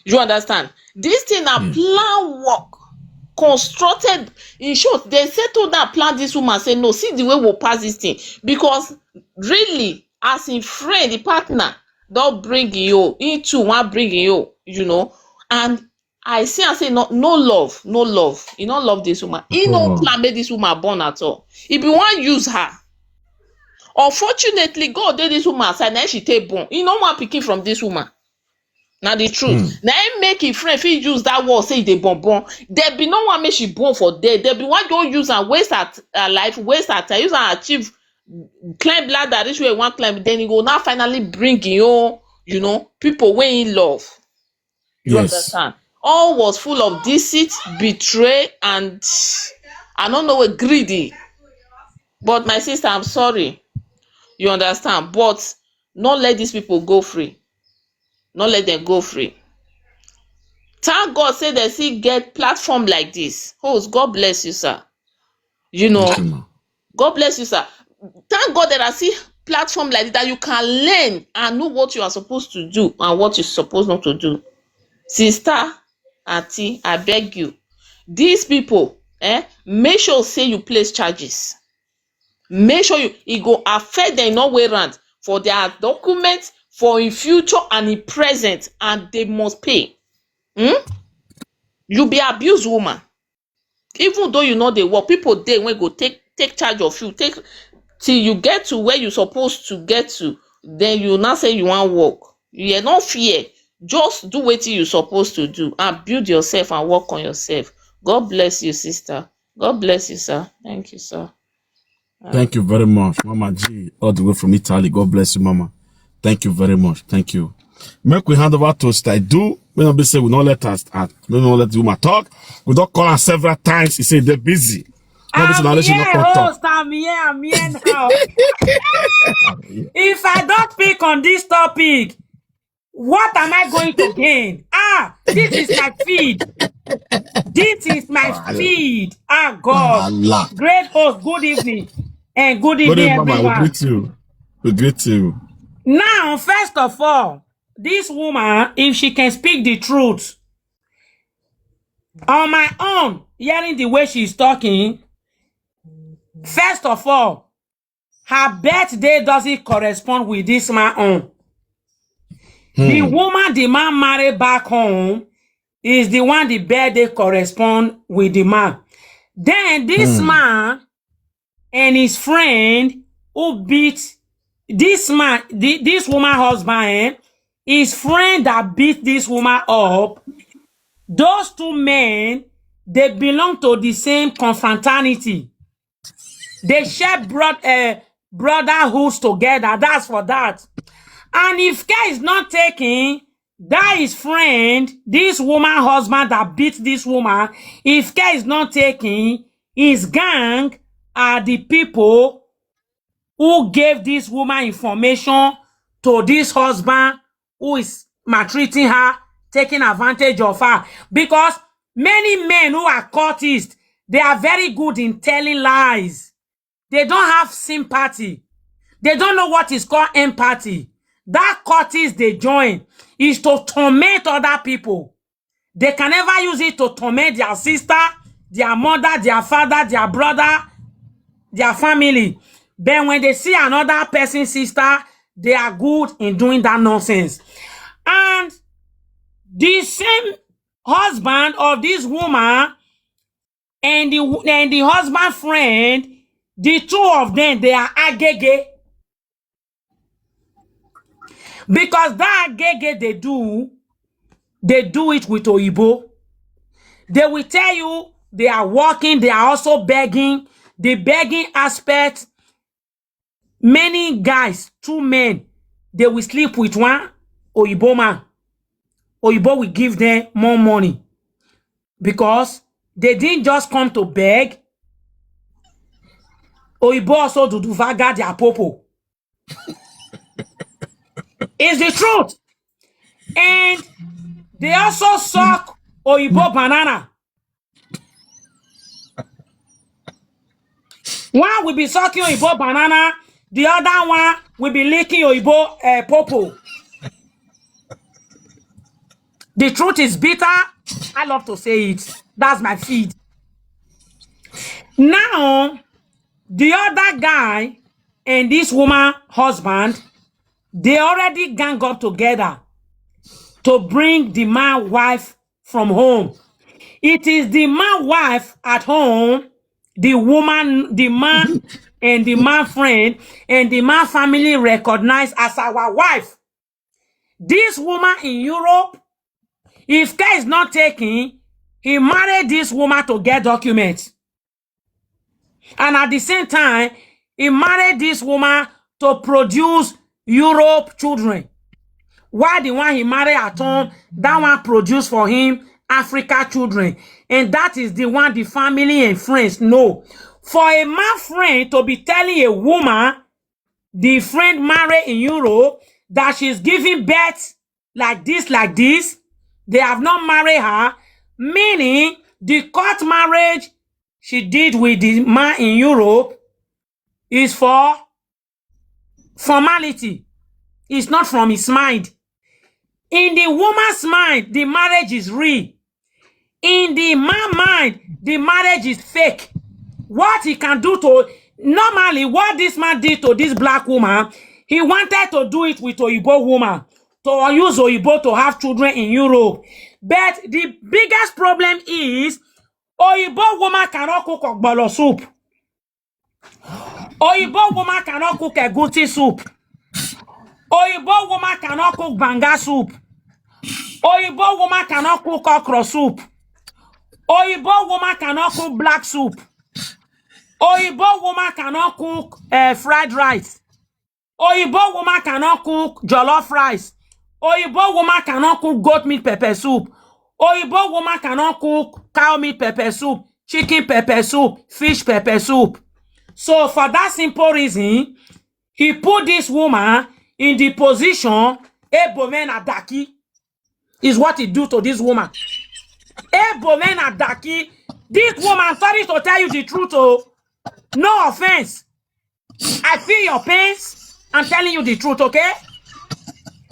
You understand? This thing na plan work, constructed. In short, they settle down, plan this woman, say no, see the way we'll pass this thing. Because really, as in friend, the partner, don't bring you, he too want bring you, you know. And I see and say no love. He don't love this woman. He no plan make this woman born at all. He be one use her. Unfortunately, God did this woman aside, now she take born. He no want picking from this woman. Now the truth. Now him make him friend fit use that word say they born. There be no one make she born for there. There be one go use and waste her life, waste her time, use and achieve climb ladder this way one climb, then he go now finally bring you know, people wey in love. You understand? All was full of deceit, betray, and I don't know what greedy. But my sister, I'm sorry. You understand? But not let these people go free. Not let them go free. Thank God say they still get platform like this. Host, God bless you, sir. You know, God bless you, sir. Thank God there are still platform like this that you can learn and know what you are supposed to do and what you're supposed not to do. Sister, auntie, I beg you. These people, make sure say you place charges. Make sure it go affect them in no way round for their documents, for in future and in present, and they must pay. You be abused woman. Even though you know dey work, people dey wey go take charge of you, take till you get to where you supposed to get to, then you now say you wan work. You no fear. Just do wetin you supposed to do and build yourself and work on yourself. God bless you, sister. God bless you, sir. Thank you, sir. Thank you very much, Mama G, all the way from Italy. God bless you, Mama. Thank you very much. Thank you. Make we hand over to Sister Edu. We not be say we not let us we not let the woman talk. We don't call her several times. He say they're busy. I'm here, host. I'm here now. If I don't speak on this topic, what am I going to gain? This is my feed. This is my feed. God. Allah. Great host, good evening. And good Good evening, evening, Mama. We everyone. greet you. We greet you. Now, first of all, this woman, if she can speak the truth, on my own, hearing the way she's talking, first of all, her birthday doesn't correspond with this man own. The woman the man married back home is the one the birthday correspond with the man. Then this man and his friend who beat this man, this woman husband, his friend that beat this woman up, those two men, they belong to the same confraternity. They share brotherhoods together. That's for that. And if care is not taken, that is friend, this woman husband that beat this woman, if care is not taken, his gang are the people who gave this woman information to this husband who is maltreating her, taking advantage of her. Because many men who are cultists, they are very good in telling lies. They don't have sympathy. They don't know what is called empathy. That cultist they join is to torment other people. They can never use it to torment their sister, their mother, their father, their brother, their family. Then when they see another person's sister, they are good in doing that nonsense. And the same husband of this woman and the husband friend, the two of them, they are agege. Because that agege they do it with Oyibo. They will tell you they are working, they are also begging. The begging aspect, many guys, two men, they will sleep with one Oyibo man. Oyibo will give them more money. Because they didn't just come to beg. Oyibo also do vaga their popo. It's the truth. And they also suck Oyibo banana. One will be sucking Oyibo banana, the other one will be licking Oyibo popo. The truth is bitter. I love to say it. That's my feed. Now, the other guy and this woman husband, they already gang up together to bring the man wife from home. It is the man wife at home, the woman, the man and the man friend and the man family recognized as our wife. This woman in Europe, if care is not taken, he married this woman to get documents. And at the same time, he married this woman to produce Europe children. While the one he married at home, that one produced for him Africa children. And that is the one the family and friends know. For a man friend to be telling a woman, the friend married in Europe, that she's giving birth like this, they have not married her, meaning the court marriage she did with the man in Europe is for formality. It's not from his mind. In the woman's mind, the marriage is real. In the man's mind, the marriage is fake. What he can do to... Normally, what this man did to this black woman, he wanted to do it with Oyibo woman. To use Oyibo to have children in Europe. But the biggest problem is, Oyibo woman cannot cook ogbolo soup. Oyibo woman cannot cook egusi soup. Oyibo woman cannot cook banga soup. Oyibo woman cannot cook okra soup. Oyibo woman cannot cook black soup. Oyibo woman cannot cook fried rice. Oyibo woman cannot cook jollof rice. Oyibo woman cannot cook goat meat pepper soup. Oyibo woman cannot cook cow meat pepper soup, chicken pepper soup, fish pepper soup. So for that simple reason, he put this woman in the position Ebomen Adaki is what he do to this woman. Ebomen Adaki, this woman, sorry to tell you the truth, oh, no offense. I feel your pains. I'm telling you the truth, okay?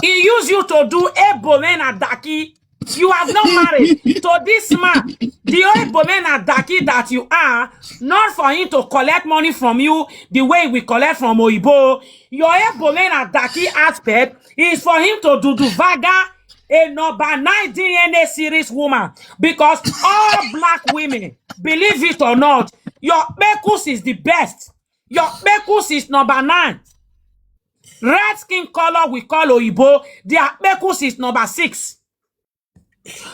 He used you to do Ebomen Adaki You have not married to this man. The Oyibo men are daki that you are, not for him to collect money from you the way we collect from Oyibo. Your Oyibo men are daki aspect is for him to do vaga a number 9 DNA series woman. Because all black women, believe it or not, your Bekus is the best. Your Bekus is number 9. Red skin color we call Oyibo. Their Bekus is number 6.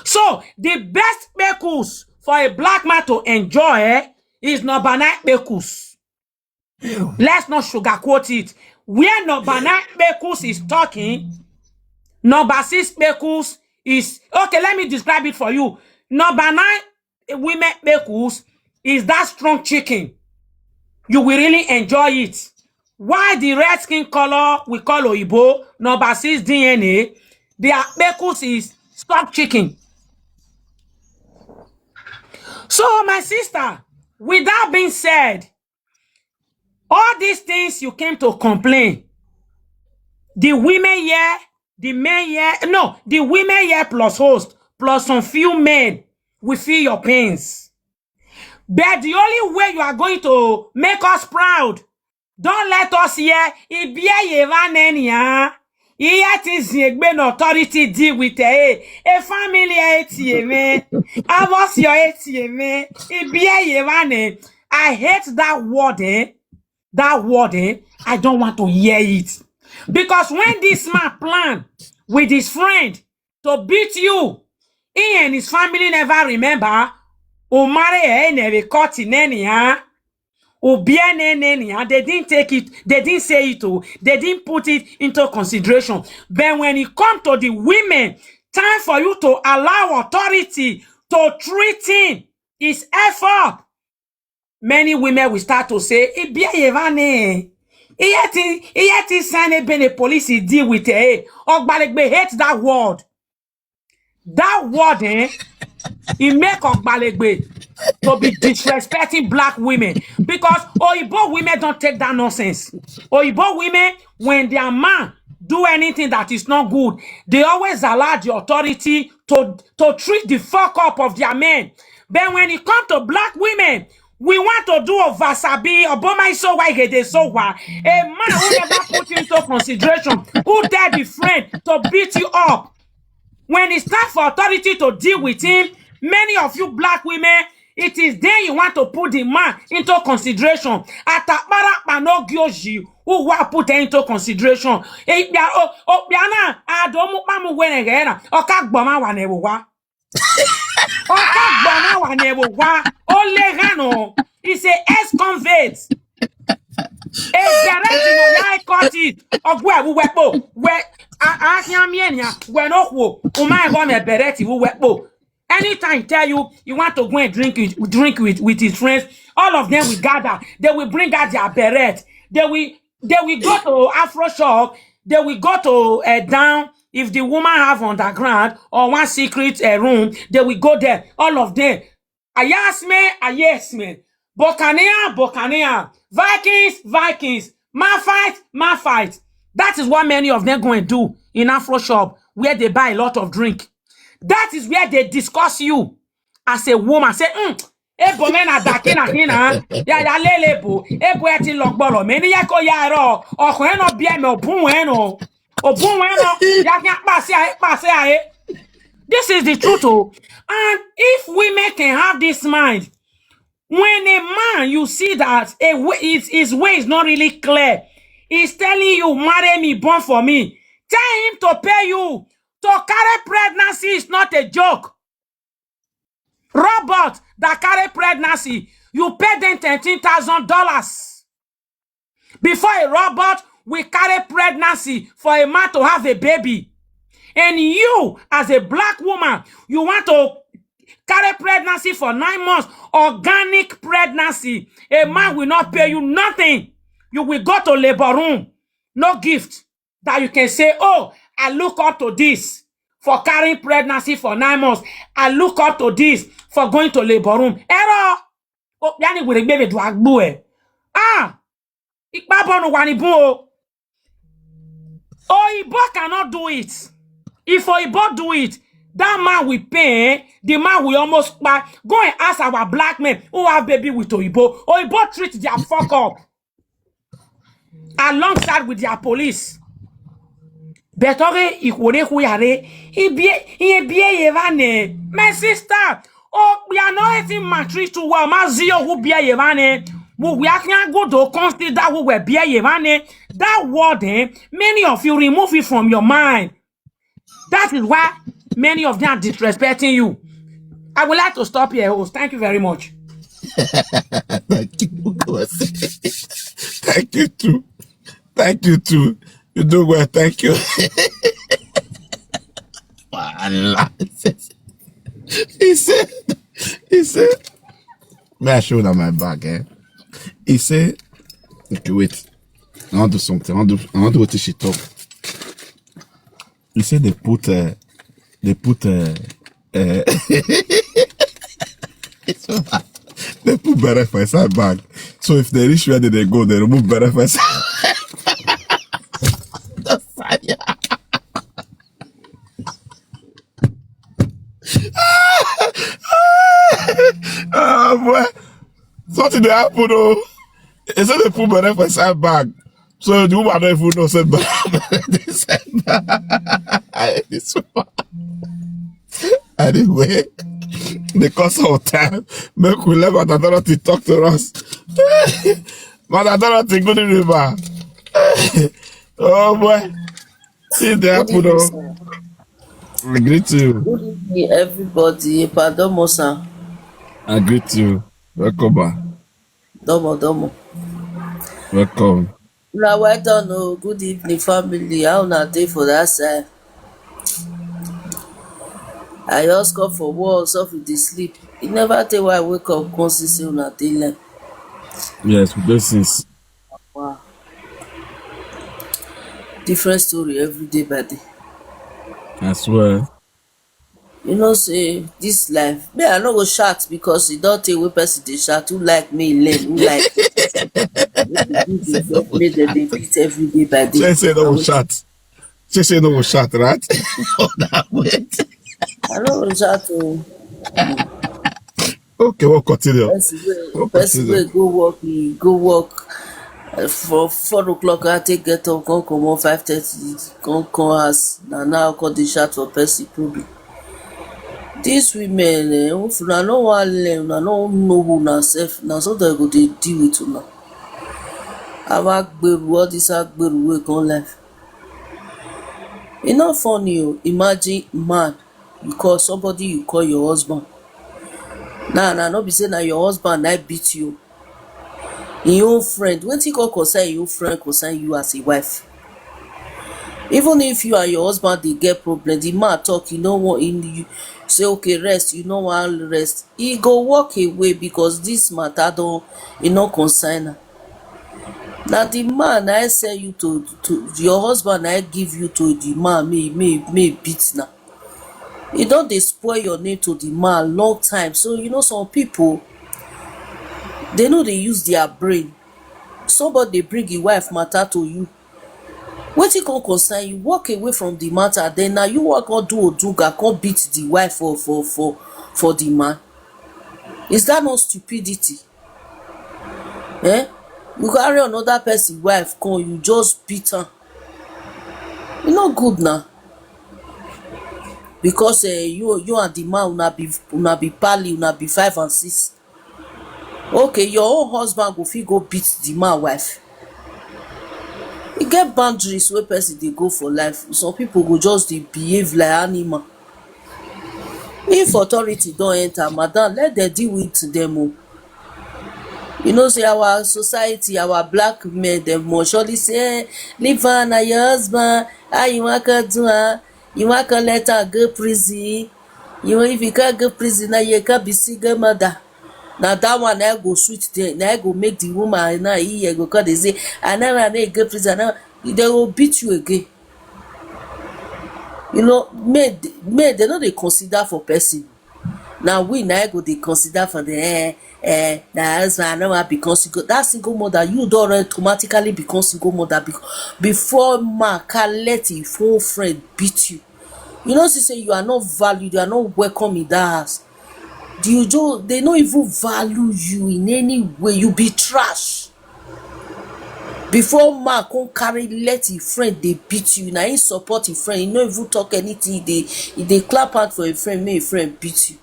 So, the best bekus for a black man to enjoy is number 9 bekus. Let's not sugarcoat it. Where number 9 bekus is talking, number 6 bekus is... Okay, let me describe it for you. Number 9 women bekus is that strong chicken. You will really enjoy it. Why the red skin color we call Oyibo, number 6 DNA, their bekus is stock chicken. So, my sister, with that being said, all these things you came to complain, the women here, the men here, no, the women here plus host, plus some few men will feel your pains. But the only way you are going to make us proud, don't let us hear, Yet is an authority deal with a family ATM. I was your ATM. I hate that word, That word, I don't want to hear it. Because when this man planned with his friend to beat you, he and his family never remember. Omare never caught in any, they didn't take it, they didn't say it, they didn't put it into consideration. But when it comes to the women, time for you to allow authority to treat him is effort. Many women will start to say, police deal with it. Ogbalekbe hate that word. That word, it make Ogbalekbe to be disrespecting black women, because Oyibo women don't take that nonsense. Oyibo women, when their man do anything that is not good, they always allow the authority to treat the fuck up of their men. But when it comes to black women, we want to do a vasabi, Obama is so why they so why. A man who never put into consideration, who tell the friend to beat you up. When it's time for authority to deal with him, many of you black women, it is then you want to put the man into consideration. Who will put her into consideration? It's a ex-convict. A direct I caught it. Anytime he tell you want to go and drink with his friends, all of them will gather. They will bring out their beret. They will go to Afro shop. They will go to down. If the woman have underground or one secret room, they will go there. All of them. Ayasme. Bokanea. Vikings. Ma fight. That is what many of them go and do in Afro shop, where they buy a lot of drink. That is where they discuss you as a woman. Say, ebo men adakina hina, ya lelebo, ebo eti logbolo, meni yako ya ero, oko eno bie me obun eno, ya pase ae. This is the truth, and if women can have this mind, when a man, you see that his way is not really clear, he's telling you, marry me, born for me, tell him to pay you. To carry pregnancy is not a joke. Robot that carry pregnancy, you pay them $13,000. Before a robot will carry pregnancy for a man to have a baby. And you, as a black woman, you want to carry pregnancy for 9 months, organic pregnancy. A man will not pay you nothing. You will go to labor room. No gift that you can say, oh, I look up to this for carrying pregnancy for 9 months. I look up to this for going to labor room. Error. Oh, yani we baby do agbo. Ikbabonu wanibu. Oyibo cannot do it. If Oyibo do it, That man will pay, the man will almost buy. Go and ask our black men who have baby with Oyibo. Oyibo treat their fuck up alongside with their police. Betore ikone kuyare, yevane. My sister, oh, we are not even matrix to well, mazio who bia yevane. We can go to consider who were bia yevane. That word, many of you remove it from your mind. That is why many of them are disrespecting you. I would like to stop here, host. Thank you very much. Thank you. Thank you too. Thank you too. You do well. Thank you. he said, may I show them my bag, eh? He said, okay, wait. I want to do something. I want to do what she talk. He said they put it's so hard. They put better for inside bag. So if they reach where they go, they remove better for inside. Oh boy. Something they happen though. They said they put better for inside bag. So the woman don't even know said bag. They said bag. It's so hard. Anyway, because of time, make we let Mother Dorothy talk to us. Mother Dorothy, good river. Oh boy. See the apple though. I greet you. Good evening, everybody. Pardon, Mosa. I greet you. Welcome back. Domo. Welcome. Now, well done. Oh, good evening, family. How na day for that side? I just come for work, so with the sleep. You never tell why I wake up consistently on a day. Yes, blessings. Wow. Different story every day by day. I swear. You know, say this life. Me, I no go shout because you don't take away person they shout. Who like me, learn. Who like me, they beat every day by day. She say no shot. She say no shot, right? Oh, that wait. I no go shout. Okay, we'll continue. Person wey go work for 4 o'clock. I take get up, come on 5:30, come house. Now call the shout for person problem. These women, if una no wan learn, una no know una sef, na so dem go dey deal with una. Our agberu, all this agberu wey come life. E no funny o. Imagine man, you call somebody, you call your husband. Nah, no be say na your husband na beat you. Im own friend, wetin come concern im own friend concern you as a wife. Even if you and your husband dey get problem, the man talk, you no want you say okay rest, you no wan rest, he go walk away because this matter don e no concern am. Na the man na sell you to your husband na give you to the man may beat na. E don dey spoil your name to the man long time. So you know some people they no dey use their brain. Somebody dey bring im wife matter to you. Wetin come concern you? Walk away from the matter. Then na you wan come do oduga, come beat the wife for the man. Is that not stupidity? You carry another person wife come, you just beat am. E no good na. Because you and the man una be pally, una be 5 and 6. Okay, your own husband go fit go beat the man wife. E get boundaries wey person dey go for life. Some people go just dey behave like animal. If authority don enter, madam, let dem deal with dem o. You know say our society, our black men, dem must surely say leave am na your husband, how you wan come do am? You wan come let am go prison? If you can't go prison na you can't be single mother. Na that one na go sweet dem, na go make the woman na he go come dey say I never go prison. They go beat you again. You know, men they no dey consider for person. Now we na go dey consider for the na husband I no wan become single. That single mother, you don automatically become single mother before man can let him full friend beat you. You know, say you are not valued, you are not welcome in that house. They don't even value you in any way. You be trash. Before man come carry let his friend they beat you. Now he support his friend. He no even talk anything. They clap out for a friend, make a friend beat you.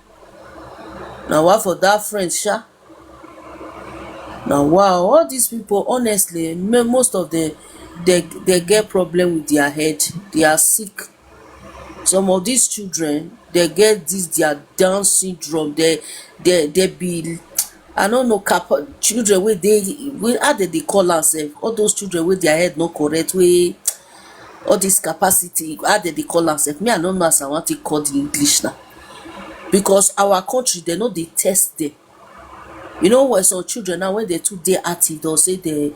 Now what for that friend, sha? Now wow, all these people, honestly, most of them, they get problem with their head. They are sick. Some of these children, they get this their Down syndrome. They be, I don't know, children where how they call ourselves, all those children with their head not correct, way all this capacity, how they call ourselves. Me, I don't know as I want to call the English now, because our country, they know they test them. You know, when some children now, when they too they active, they'll say they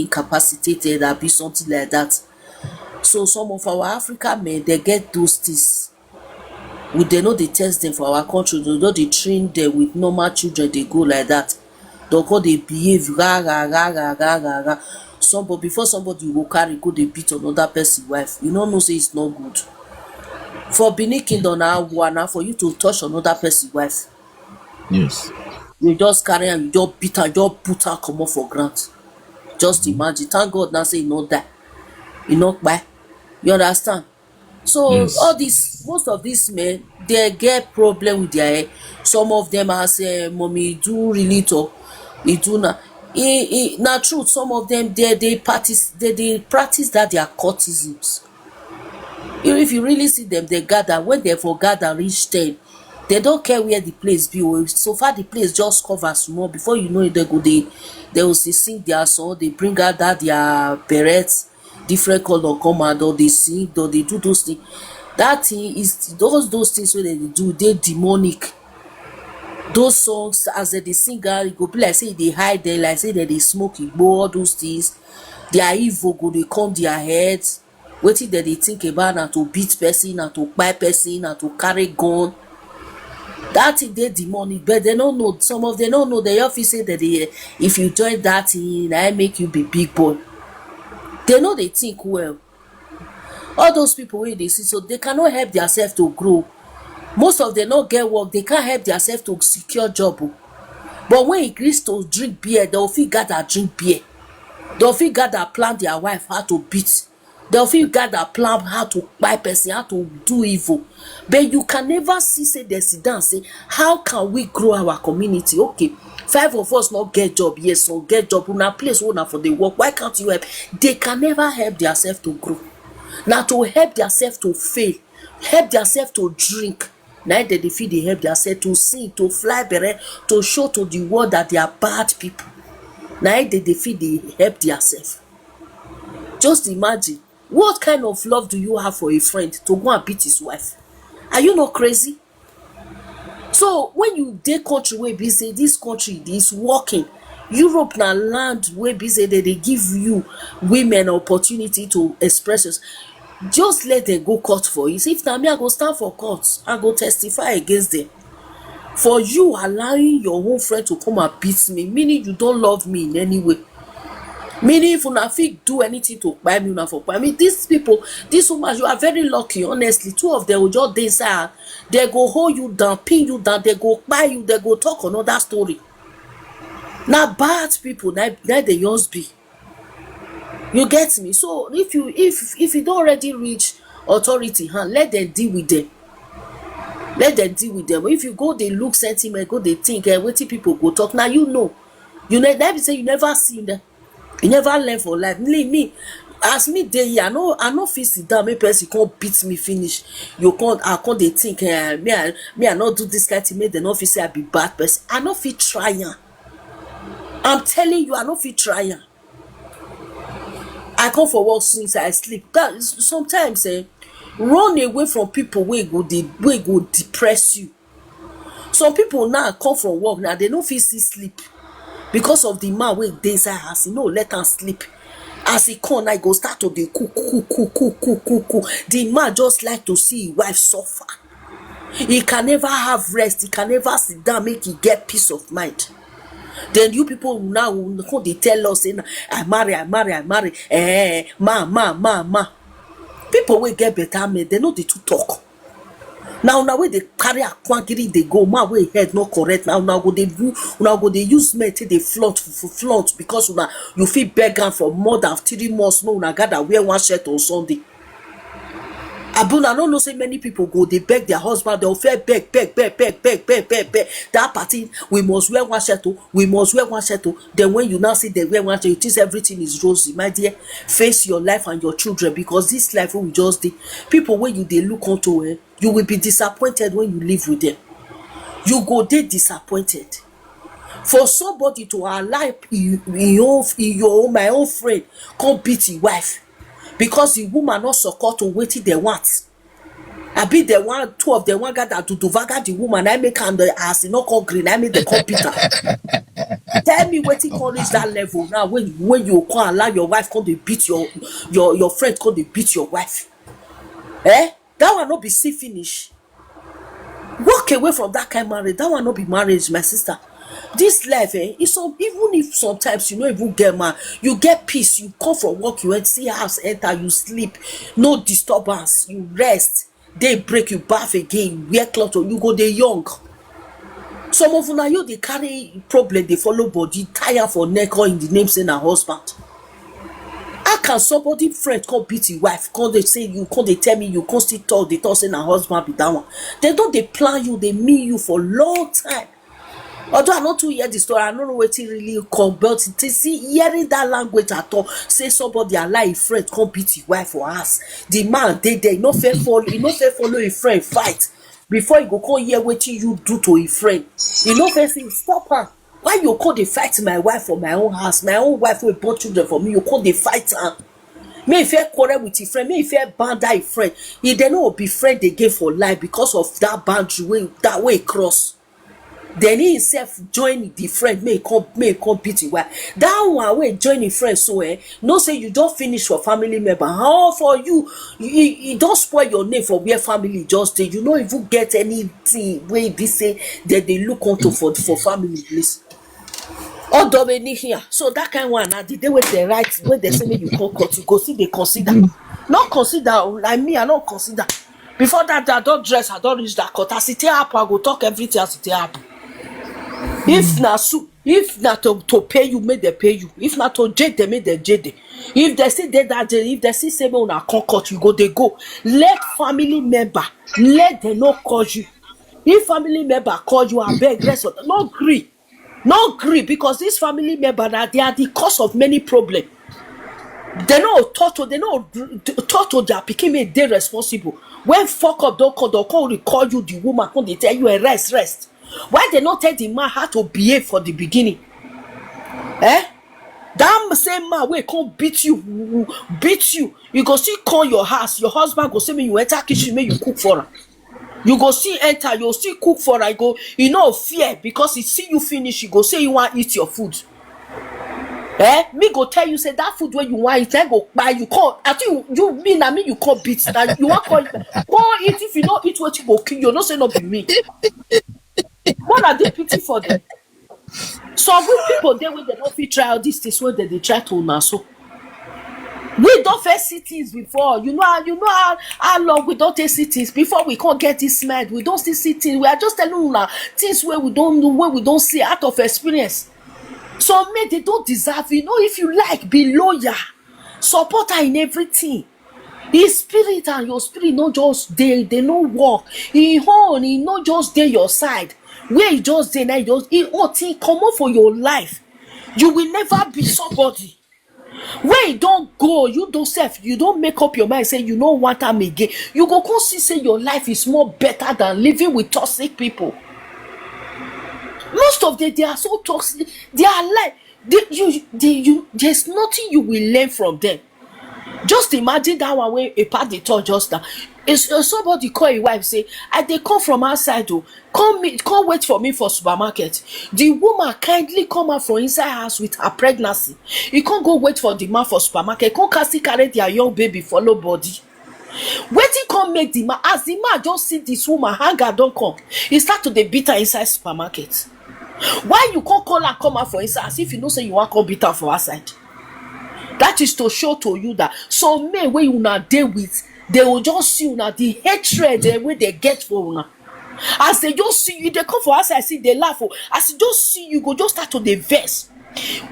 incapacitated or be something like that. So some of our African men, they get those things. They know they test them for our country. They know they train them with normal children. They go like that. They go they behave ra. Before somebody will carry go they beat another person's wife. You know say it's not good. For Benin Kingdom now, for you to touch another person's wife. Yes. You just carry and you just beat her, just put her come off for grant. Just imagine. Thank God now say you not die. You not buy. You understand? So Yes. all these, most of these men, they get problem with their head. Some of them are say, "Mommy, do really talk, you do na." Na truth. Some of them they practice that their courtisms. If you really see them, they gather. When they for gather reach 10, they don't care where the place be. So far the place just cover small. Before you know it, they will sing their song. They bring out that their berets, different color come out, or they sing, or they do those things. That thing is those things where they do, they demonic. Those songs as they sing, it go be like say they hide there, like say that they smoke igbo, all those things. Their evil go they come their heads. Wetin that they think about na to beat person, na to buy person, na to carry gun. That thing they demonic, but they don't know. Some of them don't know. They often say that if you join that thing, I make you be big boy. They know they think well. All those people wey they see, so they cannot help themselves to grow. Most of them not get work. They can't help themselves to secure job. But when it reach to drink beer, they'll feel gather drink beer. They'll feel gather plan their wife how to beat. They'll feel gather plan how to buy person, how to do evil. But you can never say they sit down say, how can we grow our community? Okay, 5 of us not get job, yes, so get job. Una place one for the work. Why can't you help? They can never help themselves to grow. Now to help themselves to fail, help themselves to drink. Now they feel they help themselves to sing, to fly beret, to show to the world that they are bad people. Now they feel they help themselves. Just imagine, what kind of love do you have for a friend to go and beat his wife? Are you not crazy? So when you dey country wey be say this country is working, Europe na land wey be say they give you women opportunity to express yourself. Just let them go court for you. If na me, I go stand for court, I go testify against them. For you allowing your own friend to come and beat me, meaning you don't love me in any way. Meaning if una fit do anything to buy me, una for buy me. These people, this woman, you are very lucky, honestly. 2 of them will just dey inside. They go hold you down, pin you down, they go buy you, they go talk another story. Now bad people, now they just be. You get me? So if you don't already reach authority hand, let them deal with them. Let them deal with them. If you go they look sentiment, go they think, wetin people go talk. Now you know that be say you never see them. You never learn for life. Me, as me dey here, I no fit sit down, make person come beat me finish. I can't they think, me I not do this kind of thing, make them not fit say I be bad person. I no fit try am. I'm telling you, I no fit try am. I come for work since I sleep. That is, sometimes run away from people wey go depress you. Some people now come from work now, they no fit still sleep because of the man wey dey inside house. He no let am sleep. As he come now, he go start to dey cook. The man just like to see his wife suffer. He can never have rest. He can never sit down make he get peace of mind. Then you people now they tell us, I marry, ma. People will get better men, they know the to talk. Now when they carry a quankiri, they go, my way head not correct. Now go they use men till they flaunt because you feel begging for more than 3 months. No, una gather wear one shirt on Sunday. Abuna, I don't know, say many people go, they beg their husband, they'll fair beg. That party, we must wear one shirt, we must wear one shirt. Then when you now see they wear one shirt, you think everything is rosy. My dear, face your life and your children, because this life will just the people when they look onto, you will be disappointed when you live with them. You go there disappointed. For somebody to allow my own friend come beat your wife because the woman not support to wetin they want. I be the one, 2 of them one guy that to vaga the woman. I make and the ass no come green. I make the computer. Tell me wetin can reach that level now when you can allow your wife come to beat your friend come to beat your wife. That one not be see finish. Walk away from that kind of marriage. That one not be marriage, my sister. This life, it's so even if sometimes you don't even get mad, you get peace. You come from work, you see house enter, you sleep, no disturbance, you rest. They break you bath again, you wear clothes, or you go there young. Some of you they carry problem, they follow body, tire for neck or in the name saying a husband. How can somebody friend come beat your wife? Come they say you come they tell me you come still talk, they talk saying a husband be that one. They don't they plan you, they meet you for long time. Although I not to hear the story, I don't know what it really come, but to see hearing that language at all, say somebody allow a friend come beat his wife for us. The man they no fair follow a friend fight before you go come hear what you do to a friend. You know first say stop her. Why you call they fight my wife for my own house? My own wife will born children for me. You call they fight her. May if you quarrel with your friend, may if you band that friend, you then not be friend again for life because of that boundary way cross. Then he himself join the friend, may come beat you. That one way join the friend so no say you don't finish for family member. How for you don't spoil your name for where family just did. You don't even get anything where they say that they look onto for family please. All domini here. So that kind one now the day with the right when they say me you can't cut, you go see they consider. Not consider like me, I don't consider. Before that, I don't dress, I don't reach that cut. As it happen, I go talk everything as it happen. If not to pay you, may they pay you. If not to jade, they may they jade. If they say they that if they see say on a concord, you go they go. Let family member let them not call you. If family member call you, I beg rest of no agree because this family member that they are the cause of many problems. They know talk to their pikin make they responsible. When fuck up don't call you the woman when they tell you a rest. Why they not tell the man how to behave for the beginning? That same man will come beat you. You go see call your house. Your husband go say me you enter kitchen, me you cook for her. You go see enter, you still cook for her. Go, you know fear because he see you finish. You go say you want eat your food. Me go tell you say that food where you want it, then go buy you call. I think you mean I mean you call beats that you want call eat if you don't eat what you go kill. You don't say not be me. What are they pity for them? So good people there when they don't fit try all these things when they try to now so. We don't face cities before. You know how long we don't take cities before we can't get this mad. We don't see cities. We are just telling you now things where we don't know, where we don't see out of experience. So me they don't deserve. You know if you like be loyal, support her in everything. His spirit and your spirit not just they no work. He not just there your side. Where he just there now he come on for your life. You will never be somebody. Where you don't go, you don't make up your mind say you don't want them again. You go come see say your life is more better than living with toxic people. Most of them they are so toxic. They are like there's nothing you will learn from them. Just imagine that one way a part they talk just now. Is somebody call your wife say, they come from outside come wait for me for supermarket. The woman kindly come out from inside house with her pregnancy. You can't go wait for the man for supermarket. Can't carry their young baby follow body. Waiting come make the man as the man just see this woman hunger don't come. He start to the beat her inside supermarket. Why you can't call her come out for inside as if you know say you want come beat her for outside? That is to show to you that some men when you not deal with they will just see una the hatred wey they get for una. As they just see you, they come for us, I see they laugh. As they just see you, go just start to the verse.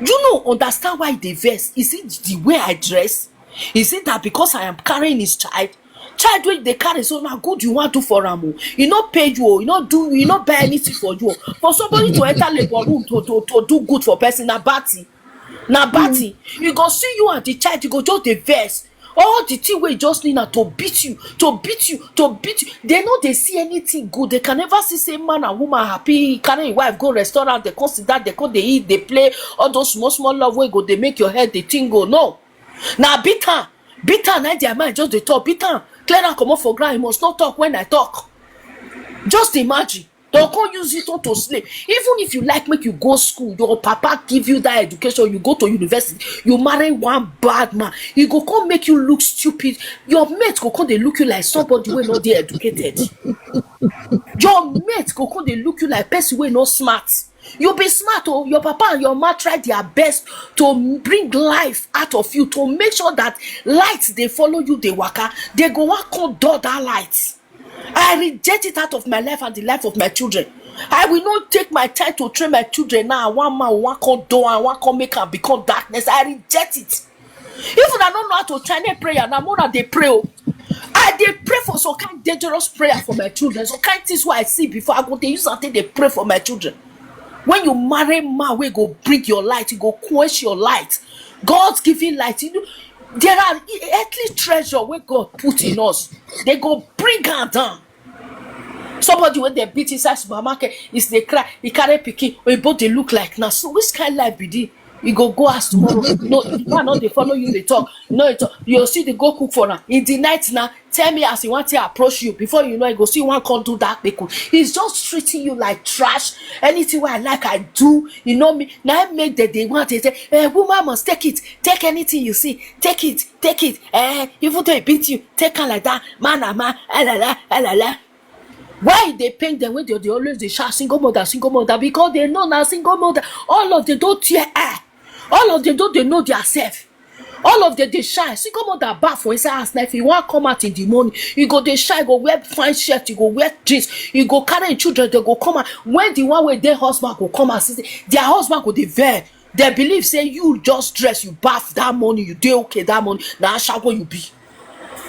You know, understand why they verse? Is it the way I dress? Is it that because I am carrying his child? Child wey they carry, so now good you want to for am. You not pay you, you not do, you not buy anything for you. For somebody to enter labor room to do good for person, na batty. Na batty. You go see you and the child, you go just the verse. All the thing wey just need na to beat you. They know they see anything good. They can never see say man and woman happy, carry wife go restaurant, they come sit down, they come they eat, they play all those small love wey go they make your head the thing go. No. Now bitter na their mind just they talk. Bitter clear and come off for ground. You must not talk when I talk. Just imagine. They can't use it on to slave. Even if you like make you go school, your papa give you that education, you go to university, you marry one bad man, he go come make you look stupid. Your mate go come they look you like somebody wey not they educated. Your mate go come they look you like person wey not smart. You be smart, oh, your papa and your mama try their best to bring life out of you, to make sure that lights they follow you, they waka, they go walk on door that light. I reject it out of my life and the life of my children. I will not take my time to train my children now. One man, one come door, and one come make and become darkness. I reject it. Even I don't know how to channel prayer, now more than they pray. I they pray for some kind of dangerous prayer for my children. Some kind of things what I see before I go to use something they pray for my children. When you marry man, we go bring your light, you go quench your light. God's giving light. You know, there are earthly treasure where God put in us. They go bring her down. Somebody when they beat inside supermarket is they cry, he carry pikin, we both they look like now. So which kind of life be this? You go ask tomorrow. No, not they follow you, they talk. No, you'll see they go cook for her. In the night now, tell me as he want to approach you. Before you know, you go see one can't do that. He's just treating you like trash. Anything where I like, I do. You know me. Now I make that they want to say, woman must take it. Take anything you see. Take it. Even though they beat you, take her like that. Man, la. Why they paint them when they always they shout single mother? Because they know now single mother. All of them don't tear air. All of them don't they know their self. All of them they shy. Single mother bath for inside house. Now if you want come out in the morning, you go they shy, go wear fine shirt, you go wear jeans, you go carry children, they go come out. When the one where their husband go come out, their husband go they veil. They believe say you just dress, you bath that morning, you do okay that morning. Now shower you be.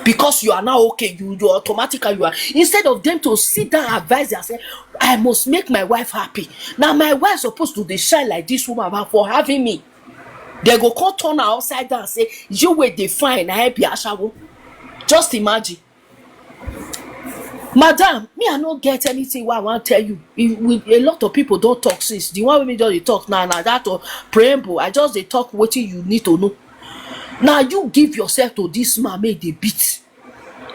Because you are now okay, you automatically you are. Instead of them to sit down and advise and say, I must make my wife happy. Now my wife supposed to dey shine like this woman for having me. They go come turn her upside down and say, you were define, I be ashawo. Just imagine. Madam, me I not get anything what I want to tell you. A lot of people don't talk since. The one with me just talk now that or preamble. I just they talk what you need to know. Now you give yourself to this man, make the beat.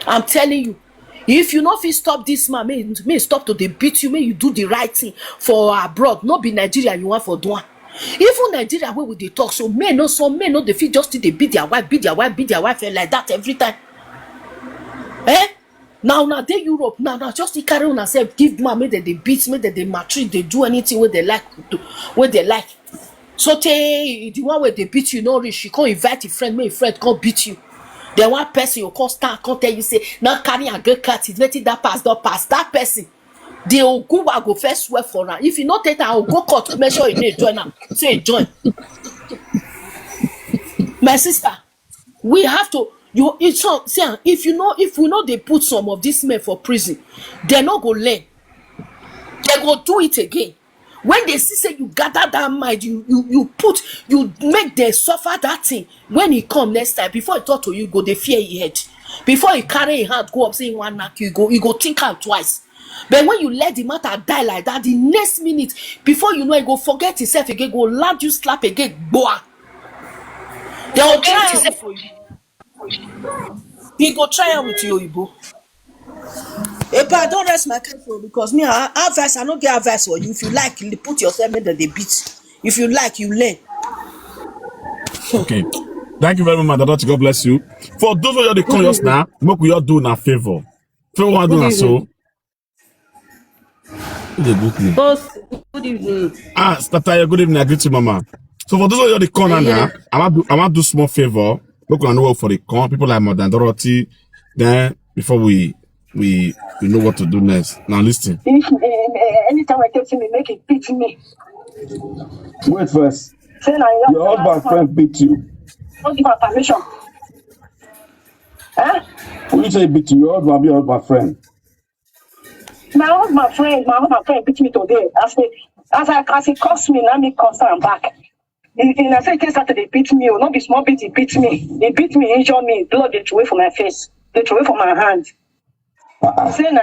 I'm telling you, if you not fit stop this man, may stop to the beat you, may you do the right thing for abroad. Not be Nigeria you want for doing. Even Nigeria where would they talk? So men no they fit just they beat their wife like that every time. Now they Europe now just the carry on and say give man, make they beat, make they maltreat, they do anything where they like to, where they like. So the one where they beat you no reach, you can't invite a friend, make a friend can't beat you. Then one person you can't stand, can't tell you say now carry and get cut, it's letting that pass that person. The Oguwa go first swear for her. If you not take that, I'll go court to make sure you need join her. Say join. My sister, we have to if we know they put some of these men for prison, they're not gonna learn. They go do it again. When they see say you gather that mind, you make them suffer that thing. When he come next time, before he talk to you, go they fear your head. Before he carry a hand, go up saying one knock, you go think out twice. But when you let the matter die like that, the next minute, before you know, he go forget himself again, go land you slap again, boah. They will try it for you. He go try it with you, Ibo. I don't rest my case for because me, advice, I don't get advice for you. If you like, you put yourself in the beat. If you like, you learn. Okay. Thank you very much, Dr. God bless you. For those of you that come just now, make we all do a favor. Favor one do so. Good evening. Stataya, good evening. I greet you, Mama. So for those of you that come now, I want to do small favor. Look, I know for the con people like Madam Dorothy, Then before we know what to do next. Now listen. If anytime I tell me, make it beat me. Wait first. Say now Your husband friend beat you. don't give her permission. Huh? When you say beat you, your husband be your husband friend. My husband friend beat me today. As he cursed me, now me curse am back. I say it Saturday beat me, or not be small beat, he beat me. He beat me, injure me, blood they throw away from my face. They throw away from my hand. He say my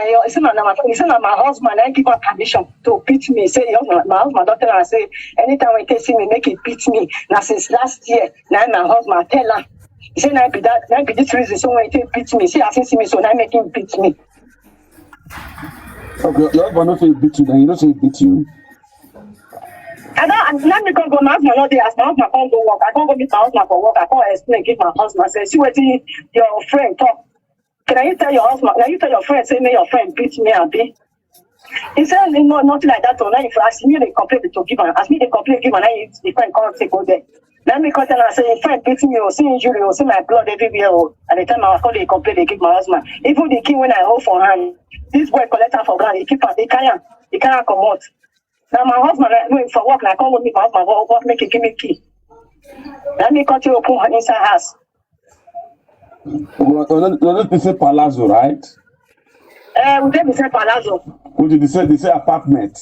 husband, I give her permission to beat me. He say my husband doctor and say anytime when he see me, make it beat me. Now since last year, now my husband tell her. He say now be this reason, so when he beat me, see I see me, so now make him beat me. Okay, your husband not say he beat you, then you don't say he beat you. And let me go my husband not there. As my husband can't go work, I can't go meet my husband for work. I can't explain, give my husband. Say, see what your friend talk. Can you tell your husband? Can you tell your friend? Say, may your friend beat me and be. He said, no, nothing like that. Or now if ask me, they complain to give him. Ask me, they complain give him. And the friend can't take go there. Let me call them and say, your friend beat me or see injury or see my blood everywhere. Or at the time I was called, they complain, they give my husband. Even the key when I hold for hand, this boy collect her for ground. He keep her. He can't come out. Now my husband going for work, I can't go meet my husband for work, make it give me key. Let me cut you open her inside house. Well, they say palazzo, right? We did say palazzo. What did they say? They say apartment.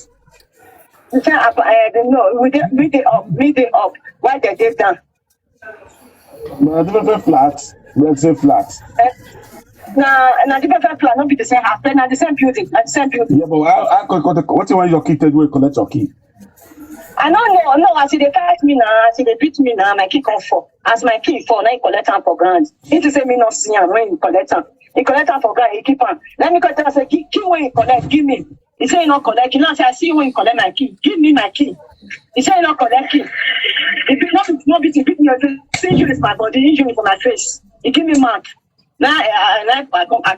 They say no, we did up. Why they did down? But I don't say flat. Let's say flat. Now different plan, not be the same house, not the same building, not the same building. Yeah, but what you want your key to do? Collect your key. I don't know. No, as they fight me now, as they beat me now, my key come for. As my key for, now he collect them for grand. He to say me not see him when he collect them. He collect them for grand, he keep on. Let me collect and say, key when he collect, give me. He say he not collect. He now say, I see when he collect my key. Give me my key. He say he not collect key. He beat not beat me. See injury is my body, injury for my face. He give me mark. Now I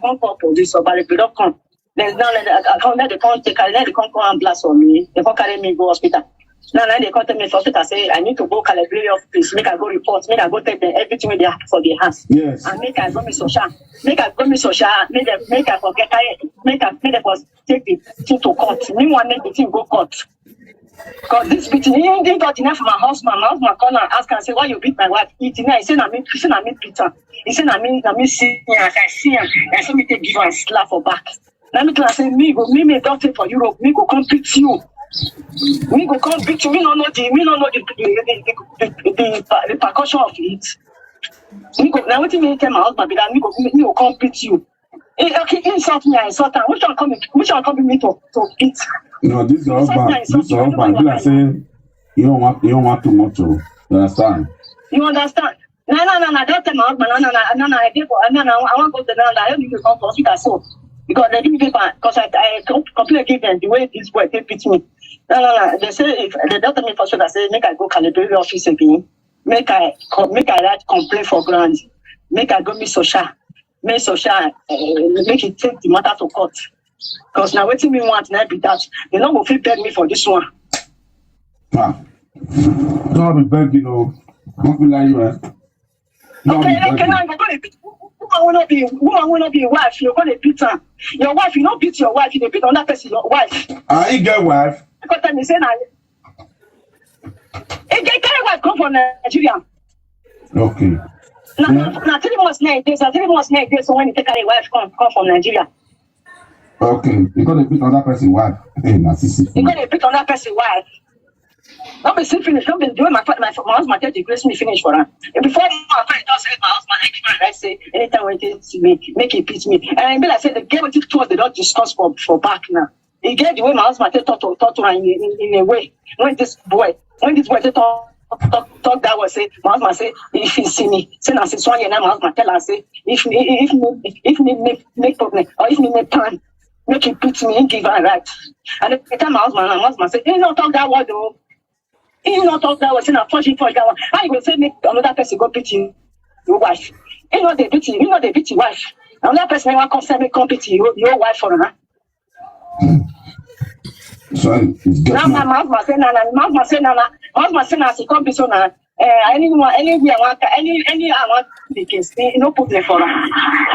can't call police or but if they don't come. Then now I can't let the come take let the come and blast on me. They can't carry me go hospital. Now they come to me for hospital say I need to go Calabria office, make I go report, make I go take them everything they have for their hands. Yes. And make I go me social. Make I forget make I take the thing to court. Me want make the thing go court. Because this beating, he didn't got enough for my husband. My husband called and asked and say, why you beat my wife? He said, I mean, beat her. He said, I mean, see him. As I see him, I said, me take give her a slap for back. Let me tell her, say, me doctor for Europe. Me go come beat you. Me go come beat you. Me don't know the repercussion of it. Me go, now what you mean tell my husband, because me go come beat you. Okay, insult me, I insult her. Which one come me to beat? No, this is husband. Be like saying you don't want too much to understand. You understand? No. Don't tell my husband. No. I want to go to the I don't need to come to hospital so because they didn't give because I completely give them the way this boy they beat me. No. They say if they don't tell me for sure, I say make I go Calabria office again. Make I write complaint for grant. Make I go me social. Make it take the matter to court. Because now waiting me want now be that they don't go feel beg me for this one. Don't be begging, no. Don't be like you. Okay, now you're gonna beat. Woman will not be wife. You're gonna beat her. Your wife, you don't beat your wife. You beat another person. Your wife. I get wife. Because tell me say now. Can your wife come from Nigeria? Okay. Now 3 months now. There's 3 months now. So when you take a wife come from Nigeria. Okay, you're gonna beat another person wife. Hey, you're gonna beat another person wife. Don't be still finished. Don't be doing my husband tell you grace me finish for her. And before my friend just said my husband I say anytime when it make it beat me. And I be like say the game with it towards they don't discuss for back now. He get the way my husband talk to her in a way. When this boy talk that was say my husband say if he see me say now since 1 year now my husband tell her say if me make problem or if me make plan. Make it beat me and give her right. And the time my husband say, he not talk that word though. He not talk that word, saying I'm punching for that one. How you will say make another person go beat your wife? He not they beat your wife. Another person will come say me come beat your wife for her. So it's now my husband say, my husband say, she come beat so now. Anyone, anywhere, any I want the case, no problem for her.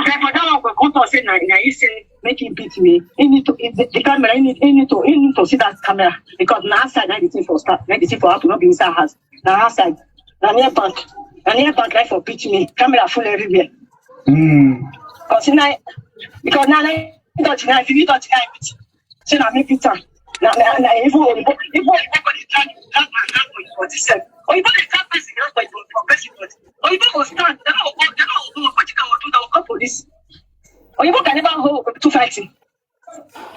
But for that one, go to say, now you say, make him beat me. He need to, the camera, he need to see that camera because now outside, now the thing for start, now the thing for her to not be inside house. Now outside, now near bank like for beat me. Camera full everywhere. Because now, if you don't deny it, so now make it time. Now, if you drag my hand for this step. Or even the third person has by for president. Or even will stand, they don't what you can do, they will call police. Or even can never hold to fighting.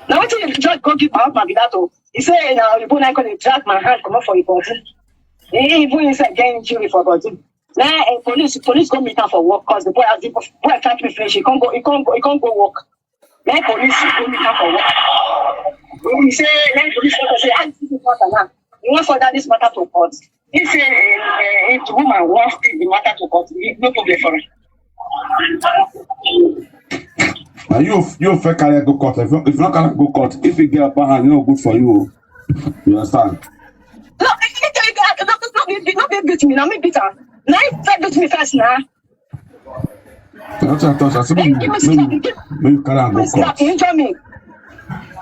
Now what you judge go give my husband that oh. He say now you both going to drag my hand come up for your body. He even say getting injury for body. Now police go meet her for work because the boy fight me finish. He can't go work. Then police go meet her for work. He say then police go say I this is matter now. You want for that this matter to court. He said, if the woman wants to take the matter to court, no problem for her. Now you fake carry go court. If you not carry go court, if you get upper hand, it's not good for you. You understand? No, not beat me. Now me beat her. Now you beat me first now. That's what I thought. I said, maybe you carry go court. Injure me.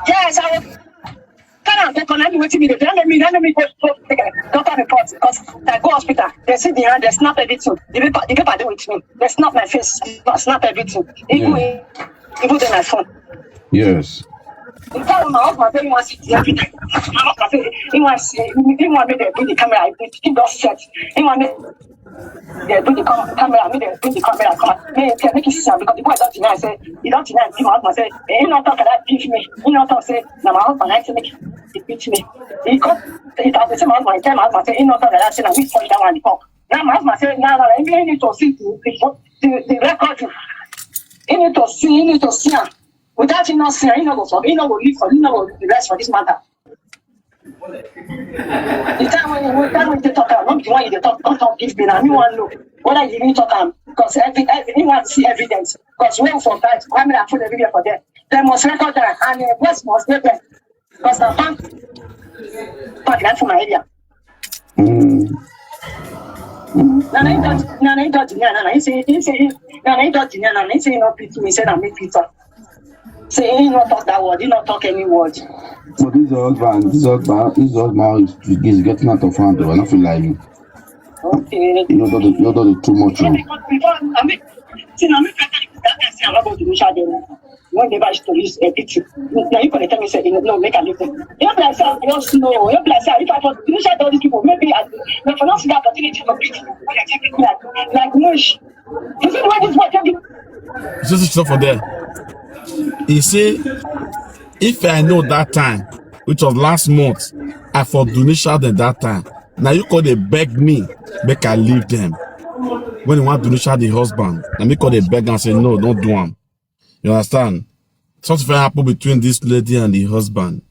Yes, I will. They connect me with me. They let me go take a doctor report because I go hospital. They see the hand, they snap everything. The paper they with me. They snap my face, snap everything. Even then my phone. Yes. In fact, my husband very much every night. My husband say he want me to bring the camera. He does set. He want me. They bring the camera. Me they bring the camera. Come make it see because the boy don't deny. Say he don't deny. My husband say he not talk that give me. He not talk say now my husband I say make. He beat me. He got it at the same time. My husband say he not talk that. Say now we fall down on the pop. Now my husband say now he need to see the record. He need to see him. Without him not seeing, he not go live for. He not go the rest for this matter. The time when they talk, not the one they talk. Don't talk give me now. Me want know whether you really talk because he want to see evidence. Because when for that, camera put the video for them. They must record that and the boss must get them. Because the bank that for my area. No, he don't deny. He say he don't deny. He say he not beat me. He said I make Peter. Say he not talk that word. He not talk any word. But this husband is getting out of hand. I don't feel like you. Okay. You don't do too much. See, now me that I'm not going to do that. When they buy to use a picture, now you can tell me say no, make a little. You like say I don't know. You like say if I want to use all these people, maybe but for not see that opportunity for people, like mush. You see what this what you Just stop for there. He say, if I know that time, which was last month, I for donation at that time. Now you call they beg me, make I leave them. When you want to donation the husband, now me call they beg and say no, don't do them. You understand? Something happen between this lady and the husband.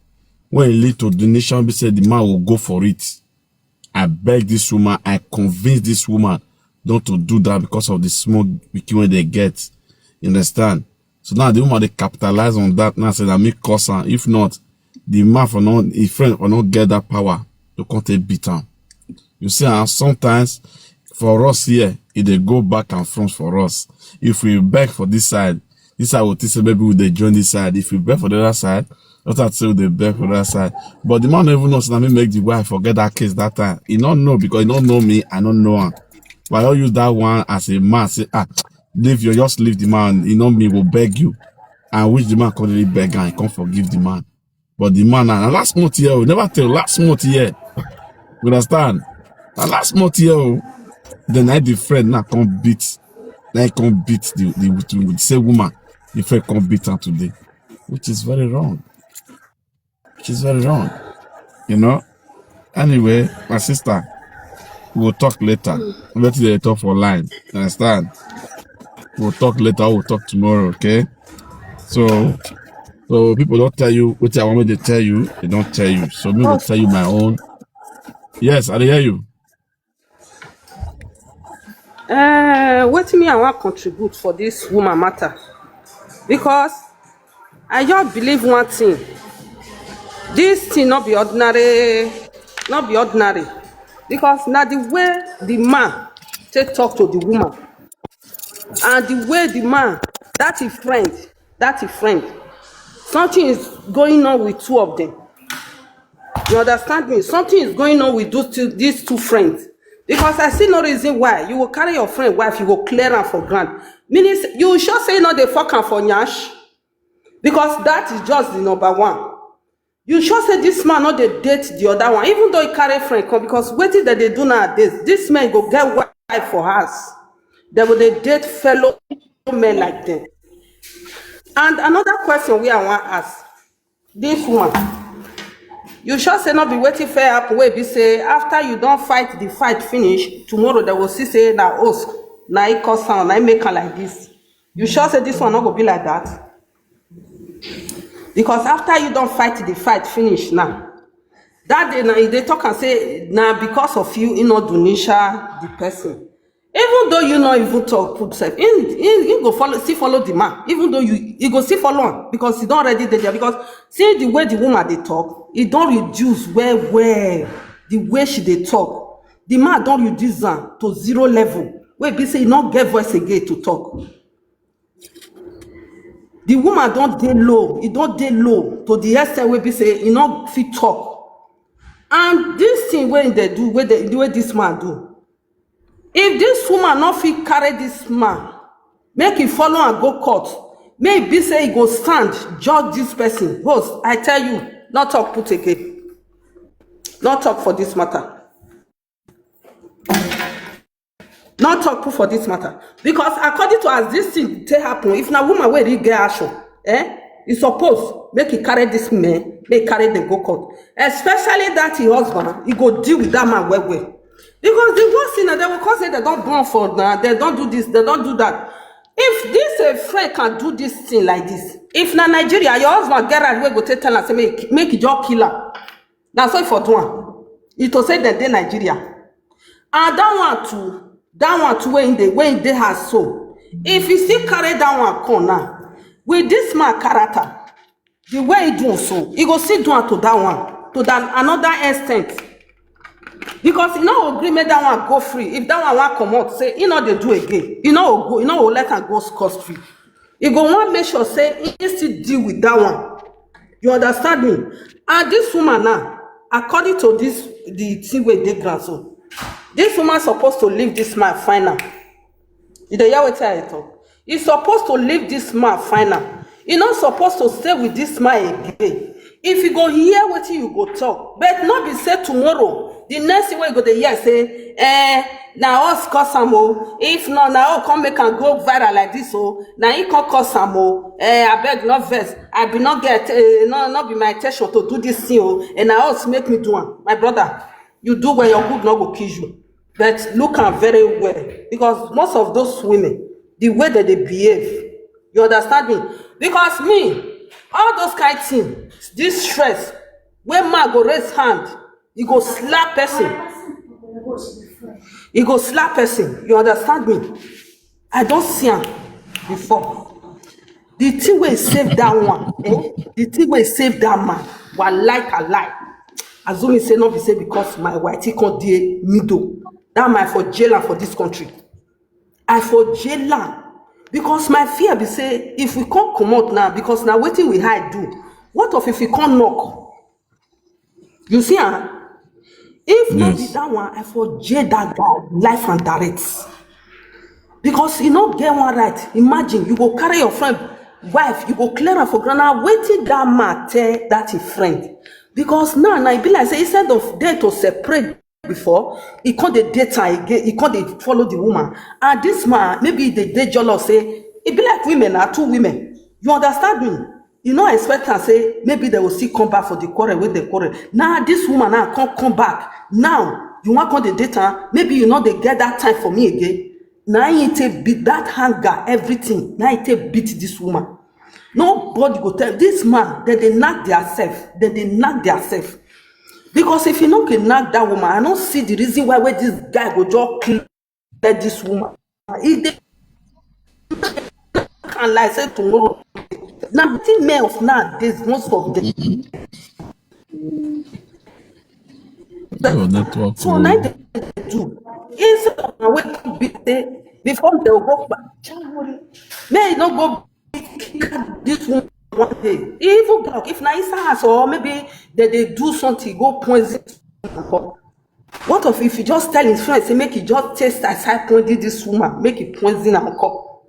When it lead to donation, we said the man will go for it. I beg this woman, I convince this woman not to do that because of the small when they get. You understand? So now the woman they capitalize on that now say that make cause her. If not, the man for not his friend will not get that power to come take beat him. You see, sometimes for us here, if they go back and front for us, if we beg for this side will say maybe we they join this side. If we beg for the other side, not that say they beg for the other side. But the man never knows that me make the wife forget that case that time. He don't know because he don't know me, I don't know him. But I don't use that one as a man, say, just leave the man, you know me, will beg you. And which the man can really beg and he can't forgive the man. But the man, now last month here, we never tell, last month here. You understand? Now last month here, then I the friend now can't beat the same woman. The friend can't beat her today. Which is very wrong. You know? Anyway, my sister, we'll talk later. Let they talk for line. You understand? We'll talk later, we'll talk tomorrow, okay? So people don't tell you what I want me to tell you, they don't tell you. So me will tell you my own. Yes, I hear you. What me I want contribute for this woman matter. Because I just believe one thing. This thing not be ordinary. Because now the way the man take talk to the woman, and the way the man, that is friend, something is going on with two of them. You understand me? Something is going on with these two friends. Because I see no reason why you will carry your friend wife, you will clear her for grant. Meaning, you sure say no, they fuck her for nyash. Because that is just the number one. You sure say this man not they date the other one, even though he carry friend come, because wetin that they do nowadays, this man go get wife for house. They will they date fellow men like them. And another question we I want ask this woman. You sure say not be waiting fair happen wey be say after you don't fight the fight finish, tomorrow they will see say na host, na e cause sound, na e make her like this. You sure say this one not go be like that? Because after you don't fight the fight finish now, that day now they talk and say now because of you, not Dunisha the person. Even though you not even talk put self, you go follow the man. Even though you go still follow him because he don't already there. Because see the way the woman they talk, it don't reduce well the way she they talk. The man don't reduce her to 0 level. Where be say he not get voice again to talk. The woman don't dey low, it don't dey low to the extent where be say he not fit talk. And this thing where they do, the way this man do. If this woman not fit carry this man, make him follow and go court, may be say he go stand, judge this person. Host, I tell you, not talk put again. Not talk for this matter. Not talk put for this matter. Because according to as this thing take happen, if na woman wey really get action, you suppose make he carry this man, make carry them go court. Especially that his husband, he go deal with that man well. Because the worst thing that they will cause say they don't born for that, they don't do this, they don't do that. If this friend can do this thing like this, if na Nigeria, your husband get right, we go tell her say make you just kill her. That's why for one. It will say that they Nigeria. And that one too when they have so. If you still carry that one come now, with this man character, the way he do so, he go still do it to that one, to that another extent. Because you know agree make that one go free. If that one want come out, say you know they do again. You know let her go cost free. You go want make sure say he still deal with that one. You understand me? And this woman now, according to the thing where they grant so, this woman supposed to leave this man final. You dey hear wetin I talk? He's supposed to leave this man final. You're not supposed to stay with this man again. If you go hear what you go talk, but not be said tomorrow. The next thing we go to hear say, now us cause am o. If not, now come make and go viral like this o. Now he can cause am o. I beg not vex. I be not get not be my intention to do this thing o. And now us make me do am. My brother, you do when your good not go kill you. But look am very well because most of those women, the way that they behave, you understand me? Because me, all those kind of things, this stress, when man go raise hand, he go slap person. He go slap person. You understand me? I don't see him before. The thing will save that one. The thing will save that man. One like a lie. Assuming say not be say because my white he can't do middle. That man for jailer for this country. I for jailer. Because my fear be say, if we can't come out now, because now wetin we hide do, what if we can't knock? You see, if not be that one, I for jail that guy, life and direct. Because you not get one right. Imagine, you go carry your friend, wife, you go clear her for granted, waiting that man tell that his friend. Because now it be like, say, instead of them to separate before, he can't date her again, he can't follow the woman. And this man, maybe they jealous, say, it be like women are two women. You understand me? You know, expect her say, maybe they will still come back for the quarrel with the quarrel. Now, this woman now can't come back. Now, you want to date her, maybe you know they get that time for me again. Now, you take beat that hunger, everything. Now, you take beat this woman. Nobody go tell this man that they knock themselves. Because if you don't can knock that woman, I don't see the reason why this guy go just clear this woman. If they can like say tomorrow, now the thing men of nowadays, most of them. Oh, network. So now they do. Instead of na wake up before they go back. May e no go this one day. Even dog, if na inside house or maybe they do something, go poison. What if you just tell his friend, say make he just taste aside poison this woman, make it poison and cup.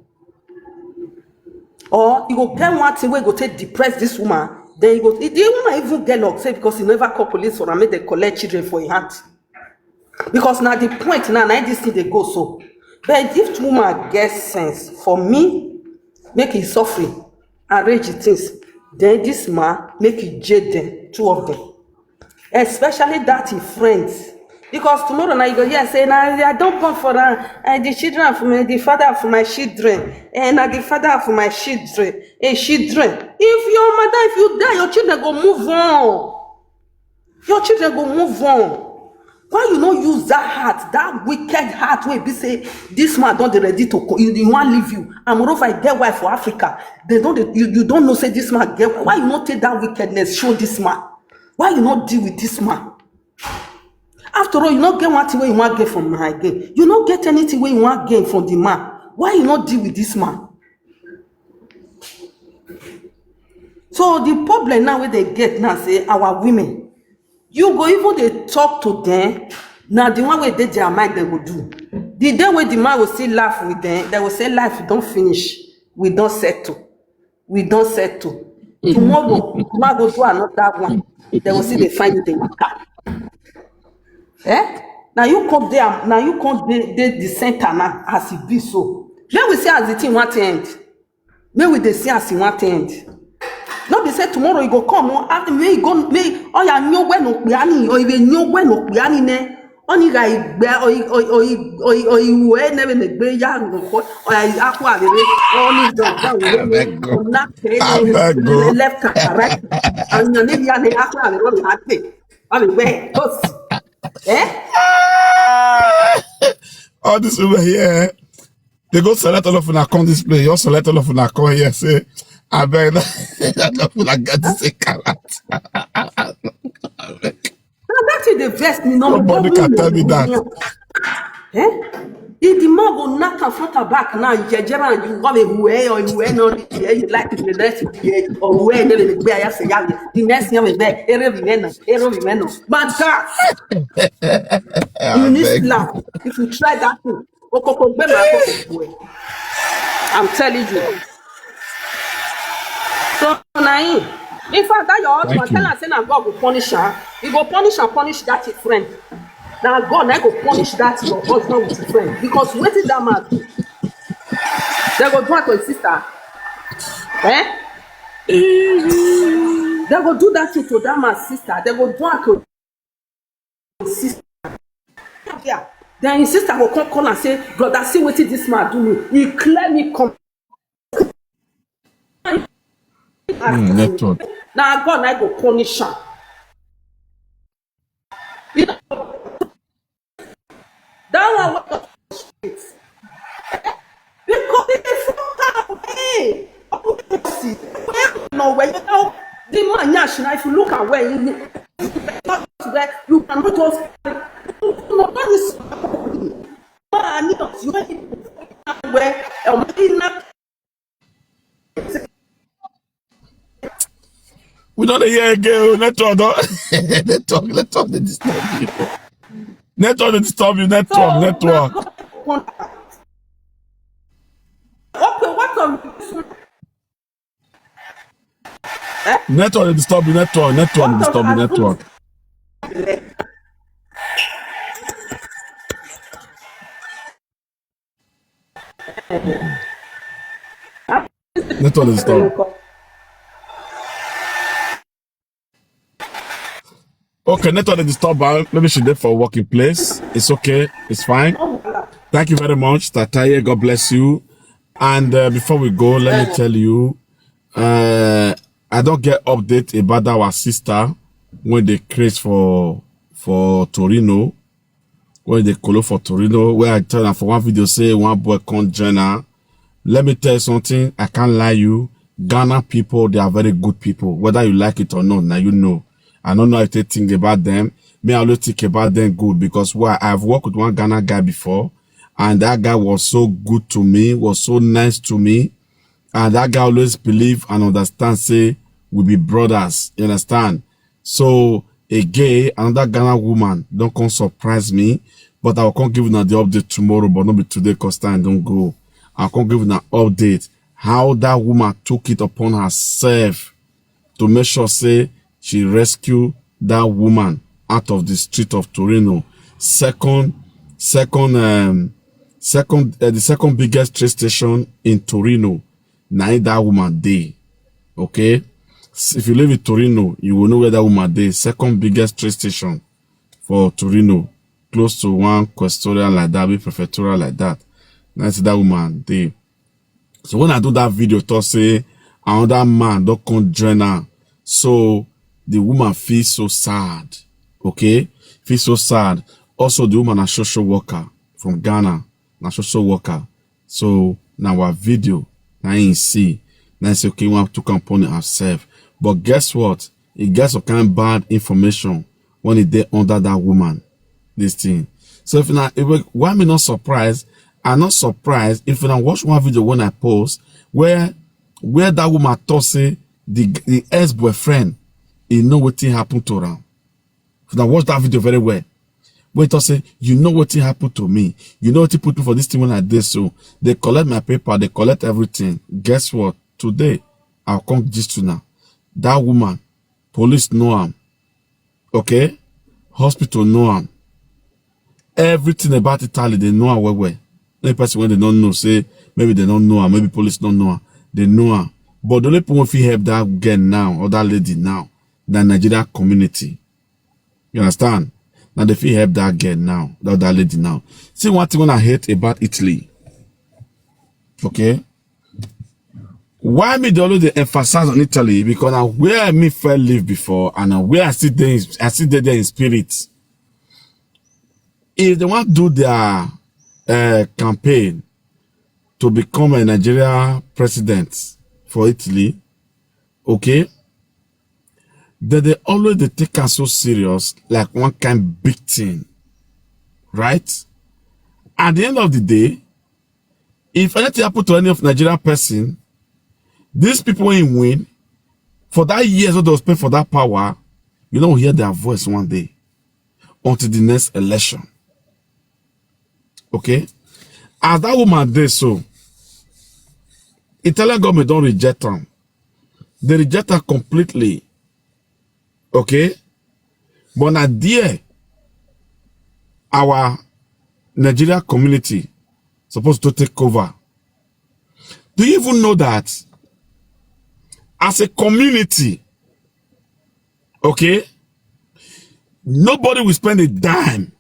Or you go get one thing where you go take depress this woman, then you go the woman even get locked, say because he never call police or make they collect children for your hand. Because now the point now this thing they go so. But if woman gets sense, for me, make it suffering, arrange the things. Then this man make it jade them, two of them. Especially that in friends. Because tomorrow now you go here and say, nah, I don't come for the children for me, the father for my children, and the father for my children, children. If your mother, if you die, your children go move on. Your children go move on. Why you not use that heart, that wicked heart where be say this man don't ready to go, he want leave you. And moreover, I get wife for Africa. They don't you don't know say this man get. Why you not take that wickedness, show this man? Why you not deal with this man? After all, you not get one thing where you want gain from my gain. You not get anything where you want gain from the man. Why you not deal with this man? So the problem now where they get now say our women. You go even they talk to them. Now the one where they their mind they will do. The day where the man will still laugh with them, they will say life we don't finish, we don't settle, we don't settle. Tomorrow, man go do another one. They will see they find you the worker. Eh? Now you come there, now you come the center now as it be so. Then we see as the thing want to end. Maybe they see as it want to end. No be say tomorrow you go come after me go me oya nyo we no pe ani o ibe nyo we no pe ani ne oni ga igbe o iwe ne be le gbe ya ngo oya akwa abere oni do na pe no left and right and you need ya ne akwa abere o ha pe abi we boss All this over here, they go select all of them come display. You select all of them come here say, I beg that I get to say carrot. That's the best me no. Nobody can tell me that. If the man go knock and front and back now, you want a way or you no you like to the next or where never be I say the next year is there, every man. But you need slap. If you try that thing, I'm telling you. So now, in fact, that your husband tell us say now God will punish her. He go punish and punish that his friend. Now God now go punish that your husband with his friend because what is that man do? They go do it to his sister. They go do that thing to that man's sister. They go do it to his sister. Yeah. Then his sister will come call and say, brother, see what this man do me. He clear me come. Now God now go punish her. You know, that one was the street. Because it is from away. No way, you know, the man national, if you look at where you cannot just we don't hear again. Network, network, they disturb you. Network, they disturb you. Network. Okay, what of Network, they disturb you. Network, they disturb you. Network. Network, they disturb. Okay, network, they disturb her. Maybe she's there for a working place. It's okay. It's fine. Thank you very much, Tataye. God bless you. And before we go, let me tell you, I don't get update about our sister when they craze for Torino, when they call for Torino, where I tell them for one video say one boy called Jenna. Let me tell you something, I can't lie you. Ghana people, they are very good people. Whether you like it or not, now you know. I don't know if they think about them. me I always think about them good because why I've worked with one Ghana guy before, and that guy was so good to me, was so nice to me, and that guy always believe and understand, say we be brothers, you understand? So again, another Ghana woman don't come surprise me, but I'll come give you the update tomorrow, but not be today because time don't go. I'll come give you an update how that woman took it upon herself to make sure say she rescue that woman out of the street of Torino. The second biggest train station in Torino. Now that woman dey. Okay, if you live in Torino, you will know where that woman dey. Second biggest train station for Torino, close to one questorial like that, be prefectural like that. Now that woman dey. So when I do that video, to say another man don't come join her, so the woman feels so sad. Okay, feels so sad. Also, the woman a social worker from Ghana, a social worker. So now our video, now you see, now say okay, we have to come upon it herself. But guess what? It gets some kind of bad information when it dey under that woman. This thing. So why me not surprised? I'm not surprised if you watch one video when I post where that woman thought say the ex-boyfriend, he know what happened to her. If you watch that video very well, where it say, you know what happened to me, you know what he put me for this thing when I did so. They collect my paper, they collect everything. Guess what? Today, I'll come just to now. That woman, police know him. Okay? Hospital know him. Everything about Italy, they know her well. Any person when they don't know, say maybe they don't know her, maybe police don't know her, they know her. But the only people who help that girl now or that lady now, the Nigeria community. You understand? Now they feel help that girl now, that lady now. See one thing when I hate about Italy. Okay? Why me they always emphasize on Italy? Because now where me fell live before and where I sit there in spirit. If they want to do their campaign to become a Nigeria president for Italy, okay, then they always take us so serious, like one kind big thing, right? At the end of the day, if anything happen to any of Nigerian person, these people ain't win for that years what they was paying for that power, you don't hear their voice one day until the next election. Okay, as that woman did so, Italian government don't reject them. They reject her completely. Okay, but now there, our Nigeria community supposed to take over. Do you even know that as a community, okay, nobody will spend a dime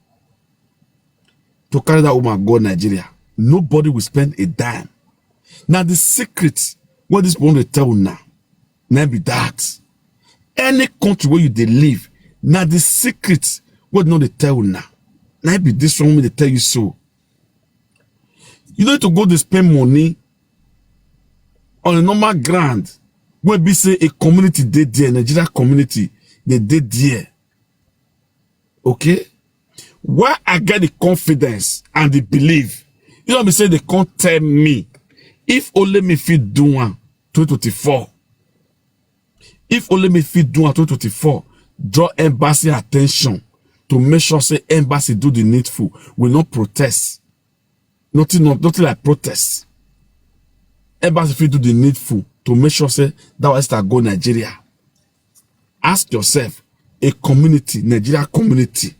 to carry that woman go Nigeria? Nobody will spend a dime. Now the secret, what this one will tell now, now be that any country where you they live, now the secret, what not they tell now, now be this one they tell you so. You don't need to go to spend money on a normal ground where be say a community dead there, Nigeria community, they dead there. Okay? Why I get the confidence and the belief? You know what I'm saying? They can't tell me. If only me fit do one 2024. If only me fit do one 2024, draw embassy attention to make sure say embassy do the needful. Will not protest. Nothing like protest. Embassy fit do the needful to make sure say that was start go Nigeria. Ask yourself, a community, Nigeria community.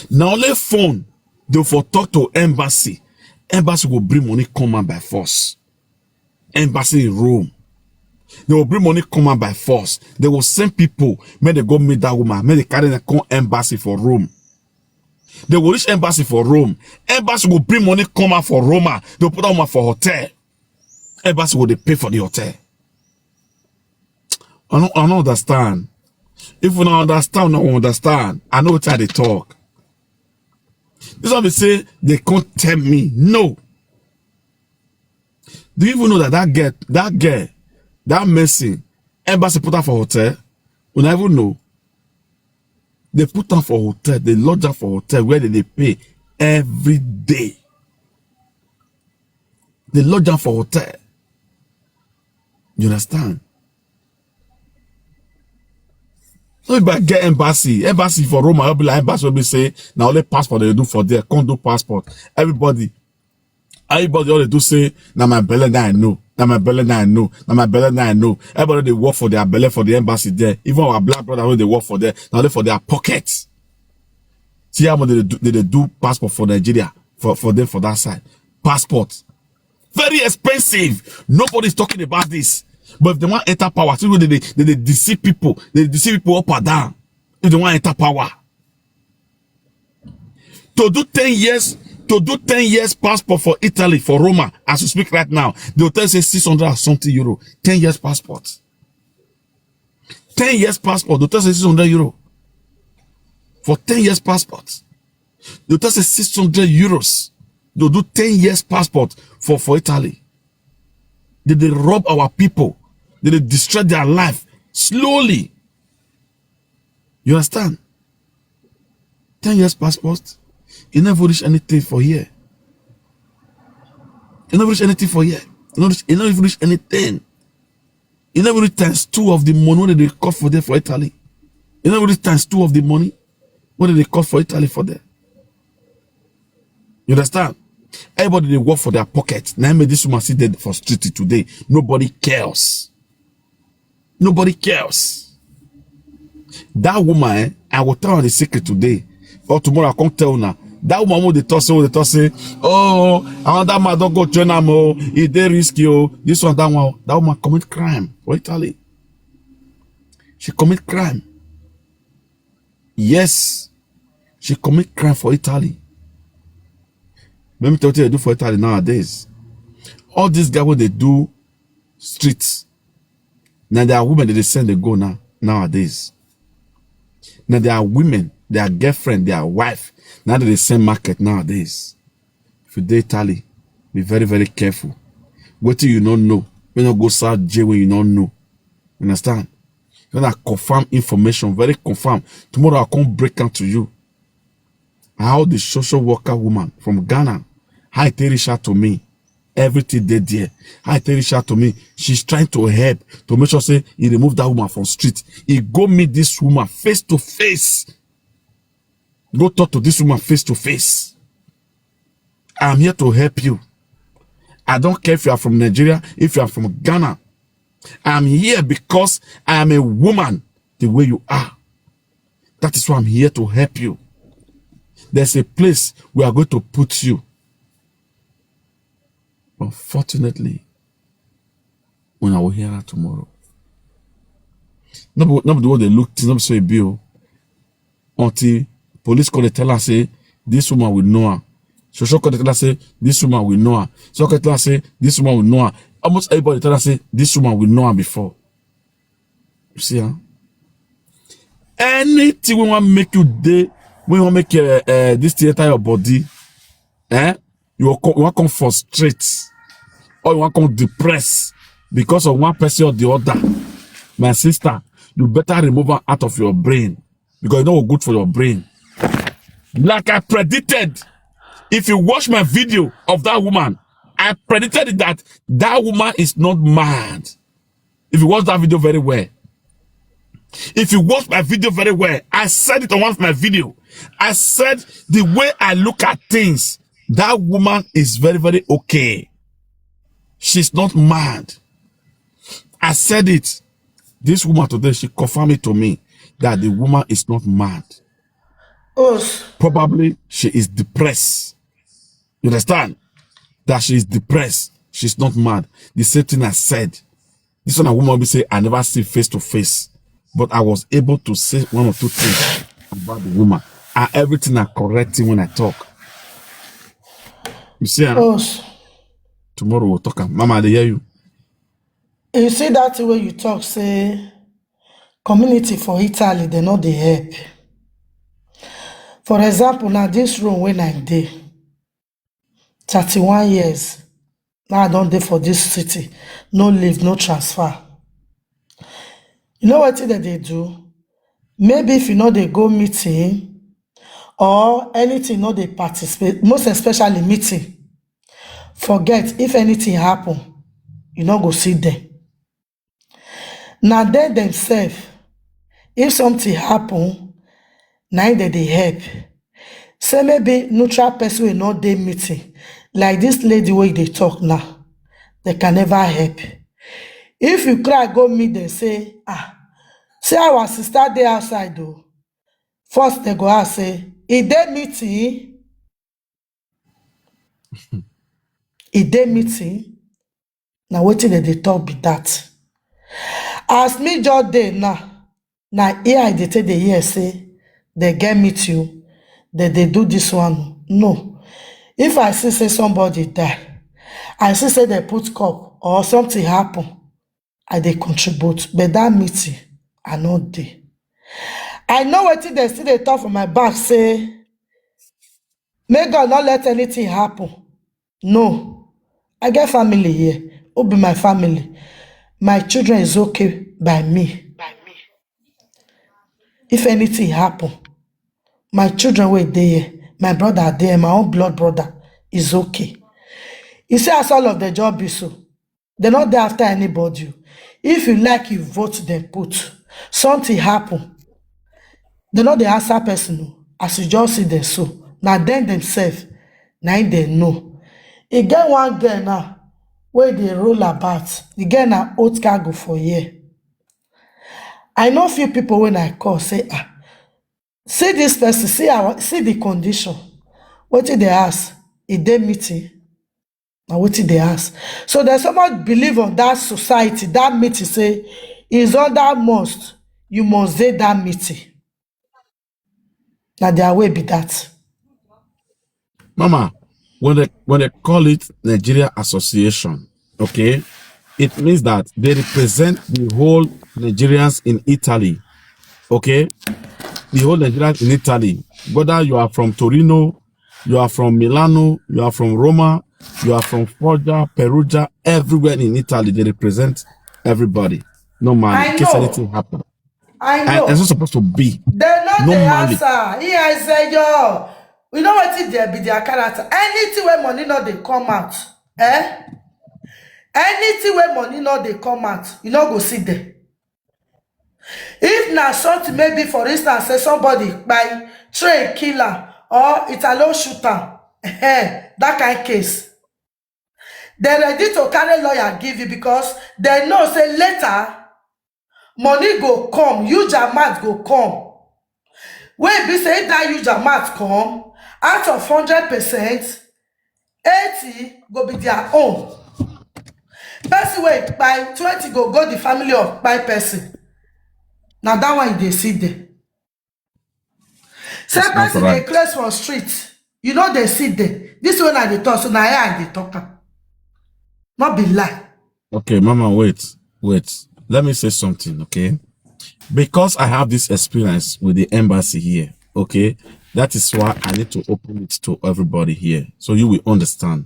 Now only phone, they for talk to embassy. Embassy will bring money come out by force. Embassy in Rome. They will bring money come out by force. They will send people, may they go meet that woman, may they carry the embassy for Rome. They will reach embassy for Rome. Embassy will bring money come out for Roma. They will put that woman for hotel. Embassy will they pay for the hotel. I don't understand. If you don't understand, I don't understand. I know what they talk. This one they say they can't tell me. No. Do you even know that girl, that Messi, embassy put her for hotel? We never know. They put them for hotel, they lodge them for hotel where they pay every day. They lodge them for hotel. You understand? So if I get embassy for Roma, I'll be like embassy will be say now only passport they do for there, can't do passport. Everybody all they do say, now my belly that I know. Now my belly that I know. Now my belly that I know. Everybody they work for their belly for the embassy there. Even our black brother when they work for there, now only for their pockets. See how much they do passport for Nigeria for them for that side. Passport. Very expensive. Nobody's talking about this. But if they want enter power, see they deceive people. They deceive people up and down. If they want enter power. To do 10 years passport for Italy, for Roma, as we speak right now, the hotel says 600 or something euro. 10 years passport. 10 years passport, the hotel says 600 euro. For 10 years passport. The hotel says 600 euros. They'll do 10 years passport for Italy. They rob our people. They destroy their life slowly. You understand? 10 years passport. You never reach anything for here. You never reach anything for here. You never reach anything. You never reach times 2 of the money what they cost for there for Italy. You never reach times 2 of the money what did they cost for Italy for there. You understand? Everybody they work for their pocket. Now made this woman sit there for street today. Nobody cares. Nobody cares. That woman, I will tell her the secret today. Or tomorrow I can't tell her. That woman will they say, oh, I want that man don't go join them, oh, it they risky, oh, this one, that one. That woman commit crime for Italy. She commit crime. Yes, she commit crime for Italy. Let me tell you what they do for Italy nowadays. All these guys, when they do streets, now there are women that they send they go nowadays. Now there are women, their girlfriend, their wife, now that they send market nowadays. If you date Italy, be very, very careful. What you don't know, you don't go South J when you don't know. You understand? You gotta confirm information, very confirm. Tomorrow I'll come break out to you. How the social worker woman from Ghana, how it reach out to me, everything they there. How it reach out to me, she's trying to help to make sure say he remove that woman from street. He go meet this woman face to face. Go talk to this woman face to face. I'm here to help you. I don't care if you are from Nigeria, if you are from Ghana. I'm here because I am a woman the way you are. That is why I'm here to help you. There's a place we are going to put you. Unfortunately, when I will hear her tomorrow. Not the way they look, it's not so a bill. Until police call the tell her, say, this woman will know her. Social call the tell her, say, this woman will know her. So call tell her, say, this woman will know her. Almost everybody tell her, say, this woman will know her before. You see, huh? Anything we want to make you day, we want to make this theater your body, you want to come frustrate, or you want to come depressed because of one person or the other. My sister, you better remove her out of your brain because it's not good for your brain. Like I predicted, if you watch my video of that woman, I predicted that that woman is not mad. If you watch that video very well. If you watch my video very well, I said it on one of my video. I said the way I look at things, that woman is very, very okay. She's not mad. I said it. This woman today, she confirmed it to me that the woman is not mad. Probably she is depressed. You understand? That she is depressed. She's not mad. The same thing I said. This one a woman will say, I never see face to face. But I was able to say one or two things about the woman. And everything I correct when I talk. You see, tomorrow we'll talk. Mama, they hear you. You see that way you talk, say, community for Italy, they know they help. For example, now this room when I dey, 31 years, now I don't dey for this city. No leave, no transfer. You know what they do? maybe if you know they go meeting or anything, no they participate, most especially meeting, forget if anything happen, you no go see them. Now they themselves, if something happen, now they help. Say maybe neutral person will not dey meeting, like this lady wey they talk now, they can never help. If you cry go meet them, say say our sister dey outside though. First they go ask say, e dey meeting? E dey meeting? Na wetin dem dey talk be that. As me just dey now, na here I dey take dey hear say they get meet you, they do this one. No. If I see say somebody die, I see say they put cup or something happen, I dey contribute. But that meeting, I no dey. I know wetin dem still dey talk for my back say, may God not let anything happen. No. I get family here. Who be my family? My children is okay by me. If anything happen, my children wey dey here, my brother there, my own blood brother is okay. You see as all of the job be so. They're not there after anybody. If you like, you vote them put. Something happen. They know the answer person. As you just see them so. Now then themselves, now they know. E get one girl now where they roll about. The girl na old cargo for year. I know few people when I call say, see this person, see the condition. What did they ask? E dey meeting. Now what did they ask? So there's so much belief on that society, that meeting say is under must. You must say that meeting. Now their way be that. Mama, when they call it Nigeria Association, okay, it means that they represent the whole Nigerians in Italy, okay? The whole Nigerians in Italy, whether you are from Torino, you are from Milano, you are from Roma, you are from Foggia, Perugia, everywhere in Italy, they represent everybody. Normally, in case anything happens. I know. And it's not supposed to be. They're not normally. The answer. Here I say, yo, we know what it there be their character. Anything where money not they come out, anything where money not they come out, you know go see them. If na something, maybe for instance, say somebody by train killer or Italo shooter, that kind of case, they're ready to carry lawyer give you because they know say later money go come, huge amount go come. When be say that huge amount come, out of 100%, 80 go be their own. Person wey by 20 go the family of by person. Now that one they see them. Say person they close from street, you know they see them. This one I they talk, so now I they talk. Not be lie. Okay, Mama, wait. Let me say something, okay? Because I have this experience with the embassy here, okay? That is why I need to open it to everybody here, so you will understand,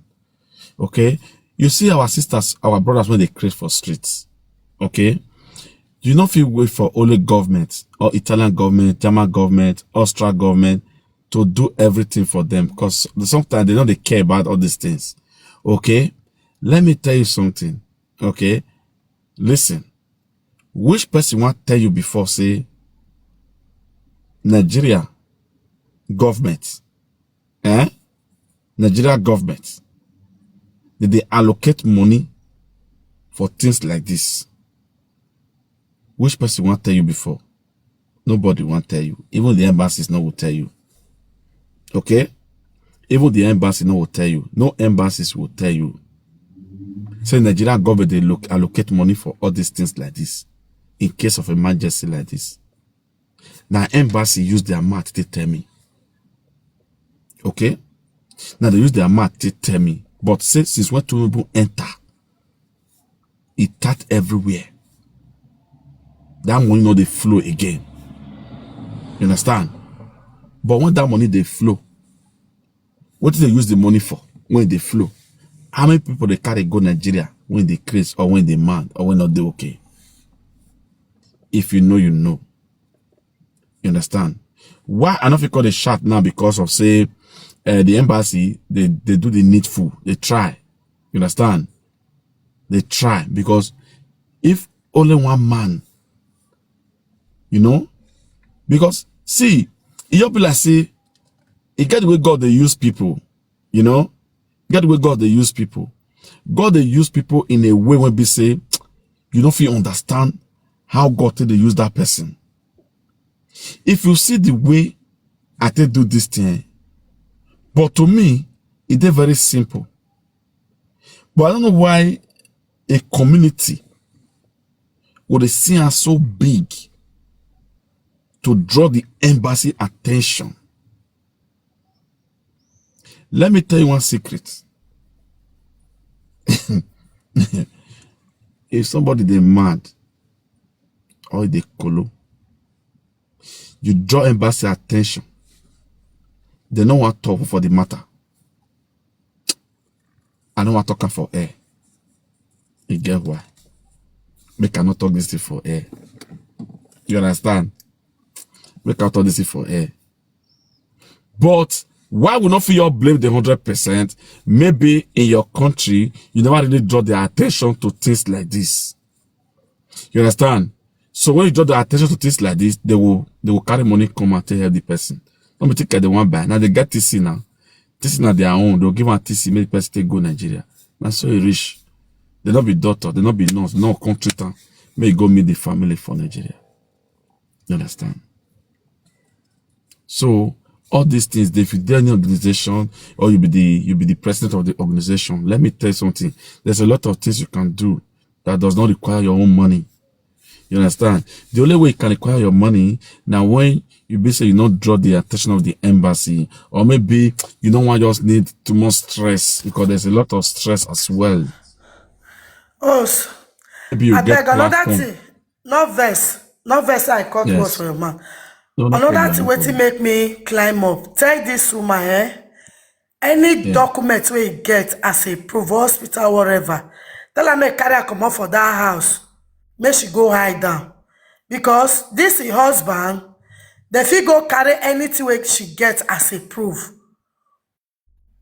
okay? You see our sisters, our brothers, when they crave for streets, okay? You not feel wait for only government or Italian government, German government, Austrian government to do everything for them, because sometimes they don't care about all these things, okay? Let me tell you something, okay? Listen, which person want to tell you before say Nigeria government, Nigeria government, did they allocate money for things like this? Which person want to tell you before? Nobody want to tell you. Even the embassies no will tell you. Okay? Even the embassy no will tell you. No embassies will tell you. Say Nigeria government, they allocate money for all these things like this. In case of emergency like this. Now embassy use their mouth to tell me. Okay? Now they use their mouth to tell me. But since when two people enter, it start everywhere. That money no they flow again. You understand? But when that money they flow, what do they use the money for when they flow? How many people they carry go Nigeria when they crazy or when they mad or when not they okay? If you know, you know. You understand? Why I not feel call the shot now because of say the embassy they do the needful. They try. You understand? They try because if only one man, you know, because see, you be like say it get the way God they use people, you know, get the way God they use people. God they use people in a way when we say you don't feel understand how God they use that person. If you see the way I do this thing, but to me, it's very simple. But I don't know why a community would see us so big to draw the embassy attention. Let me tell you one secret. If somebody they mad or they colo, you draw embassy attention. They know what to talk for the matter. I know what talking for air. You get why? We cannot talk this thing for air. You understand? We cannot talk this thing for air. But why would not feel blame the 100%? Maybe in your country, you never really draw their attention to things like this. You understand? So when you draw the attention to things like this, they will carry money come and help the person. Don't be think they want buy. Now they get TC now. TC now their own. They'll give them TC, make the person take go Nigeria. Now so you rich. They not be doctor, they not be nurse, no country town. May you go meet the family for Nigeria. You understand? So all these things, if you're any organization or you be the president of the organization, let me tell you something. There's a lot of things you can do that does not require your own money. You understand? The only way you can require your money now when you basically you not draw the attention of the embassy, or maybe you don't want just need too much stress because there's a lot of stress as well. Oh, Maybe you I get beg another platform. thing. Not verse I cut words for your man. No, no Another problem, thing no waiting problem. make me climb up. Tell this woman, any document we get as a proof, hospital, whatever, tell her make carry her come up for that house. Make she go hide down. Because this is husband, the fit go carry anything wey she get as a proof.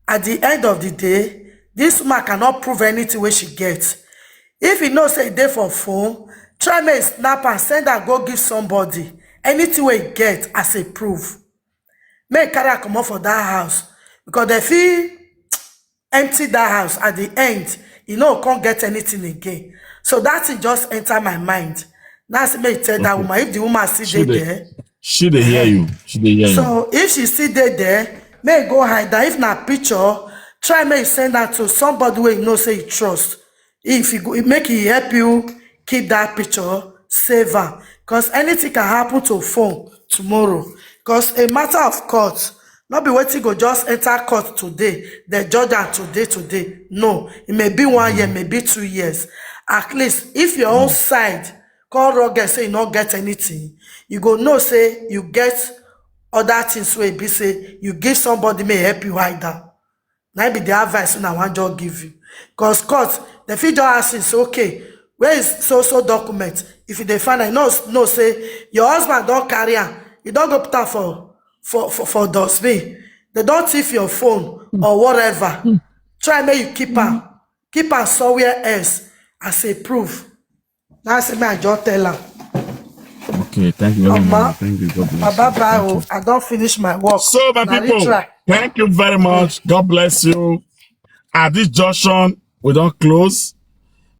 At the end of the day, this woman cannot prove anything wey she get. If you know say e dey for phone, try make snap and send her go give somebody anything wey you get as a proof. Make carry her comot for that house because dem fit empty that house at the end. You know, can't get anything again. So that thing just enter my mind. Now make tell that woman if the woman still there. She dey hear you. She dey hear you. So if she still there, may go hide that. If na picture, try make send that to somebody where you know say you trust. If you go, make it help you keep that picture, save her. Because anything can happen to phone tomorrow. Because a matter of court, not be waiting go just enter court today, the judge am today. No, it may be 1 year, maybe 2 years. At least if your own side call rugged say you not get anything, you go know say you get other things where be say you give somebody may help you hide down. Now be the advice when I want to give you. Because court, the fit just ask you, okay, where is so document? If they find I know say your husband don't carry am, you don't go put am for dustbin. They don't thief your phone or whatever. Try make you keep am somewhere else as a proof. Now say me I just tell her. Okay, thank you very much. Thank you. God bless you. Bye. I don't finish my work. So, my people, thank you very much. God bless you. At this junction, we don't close.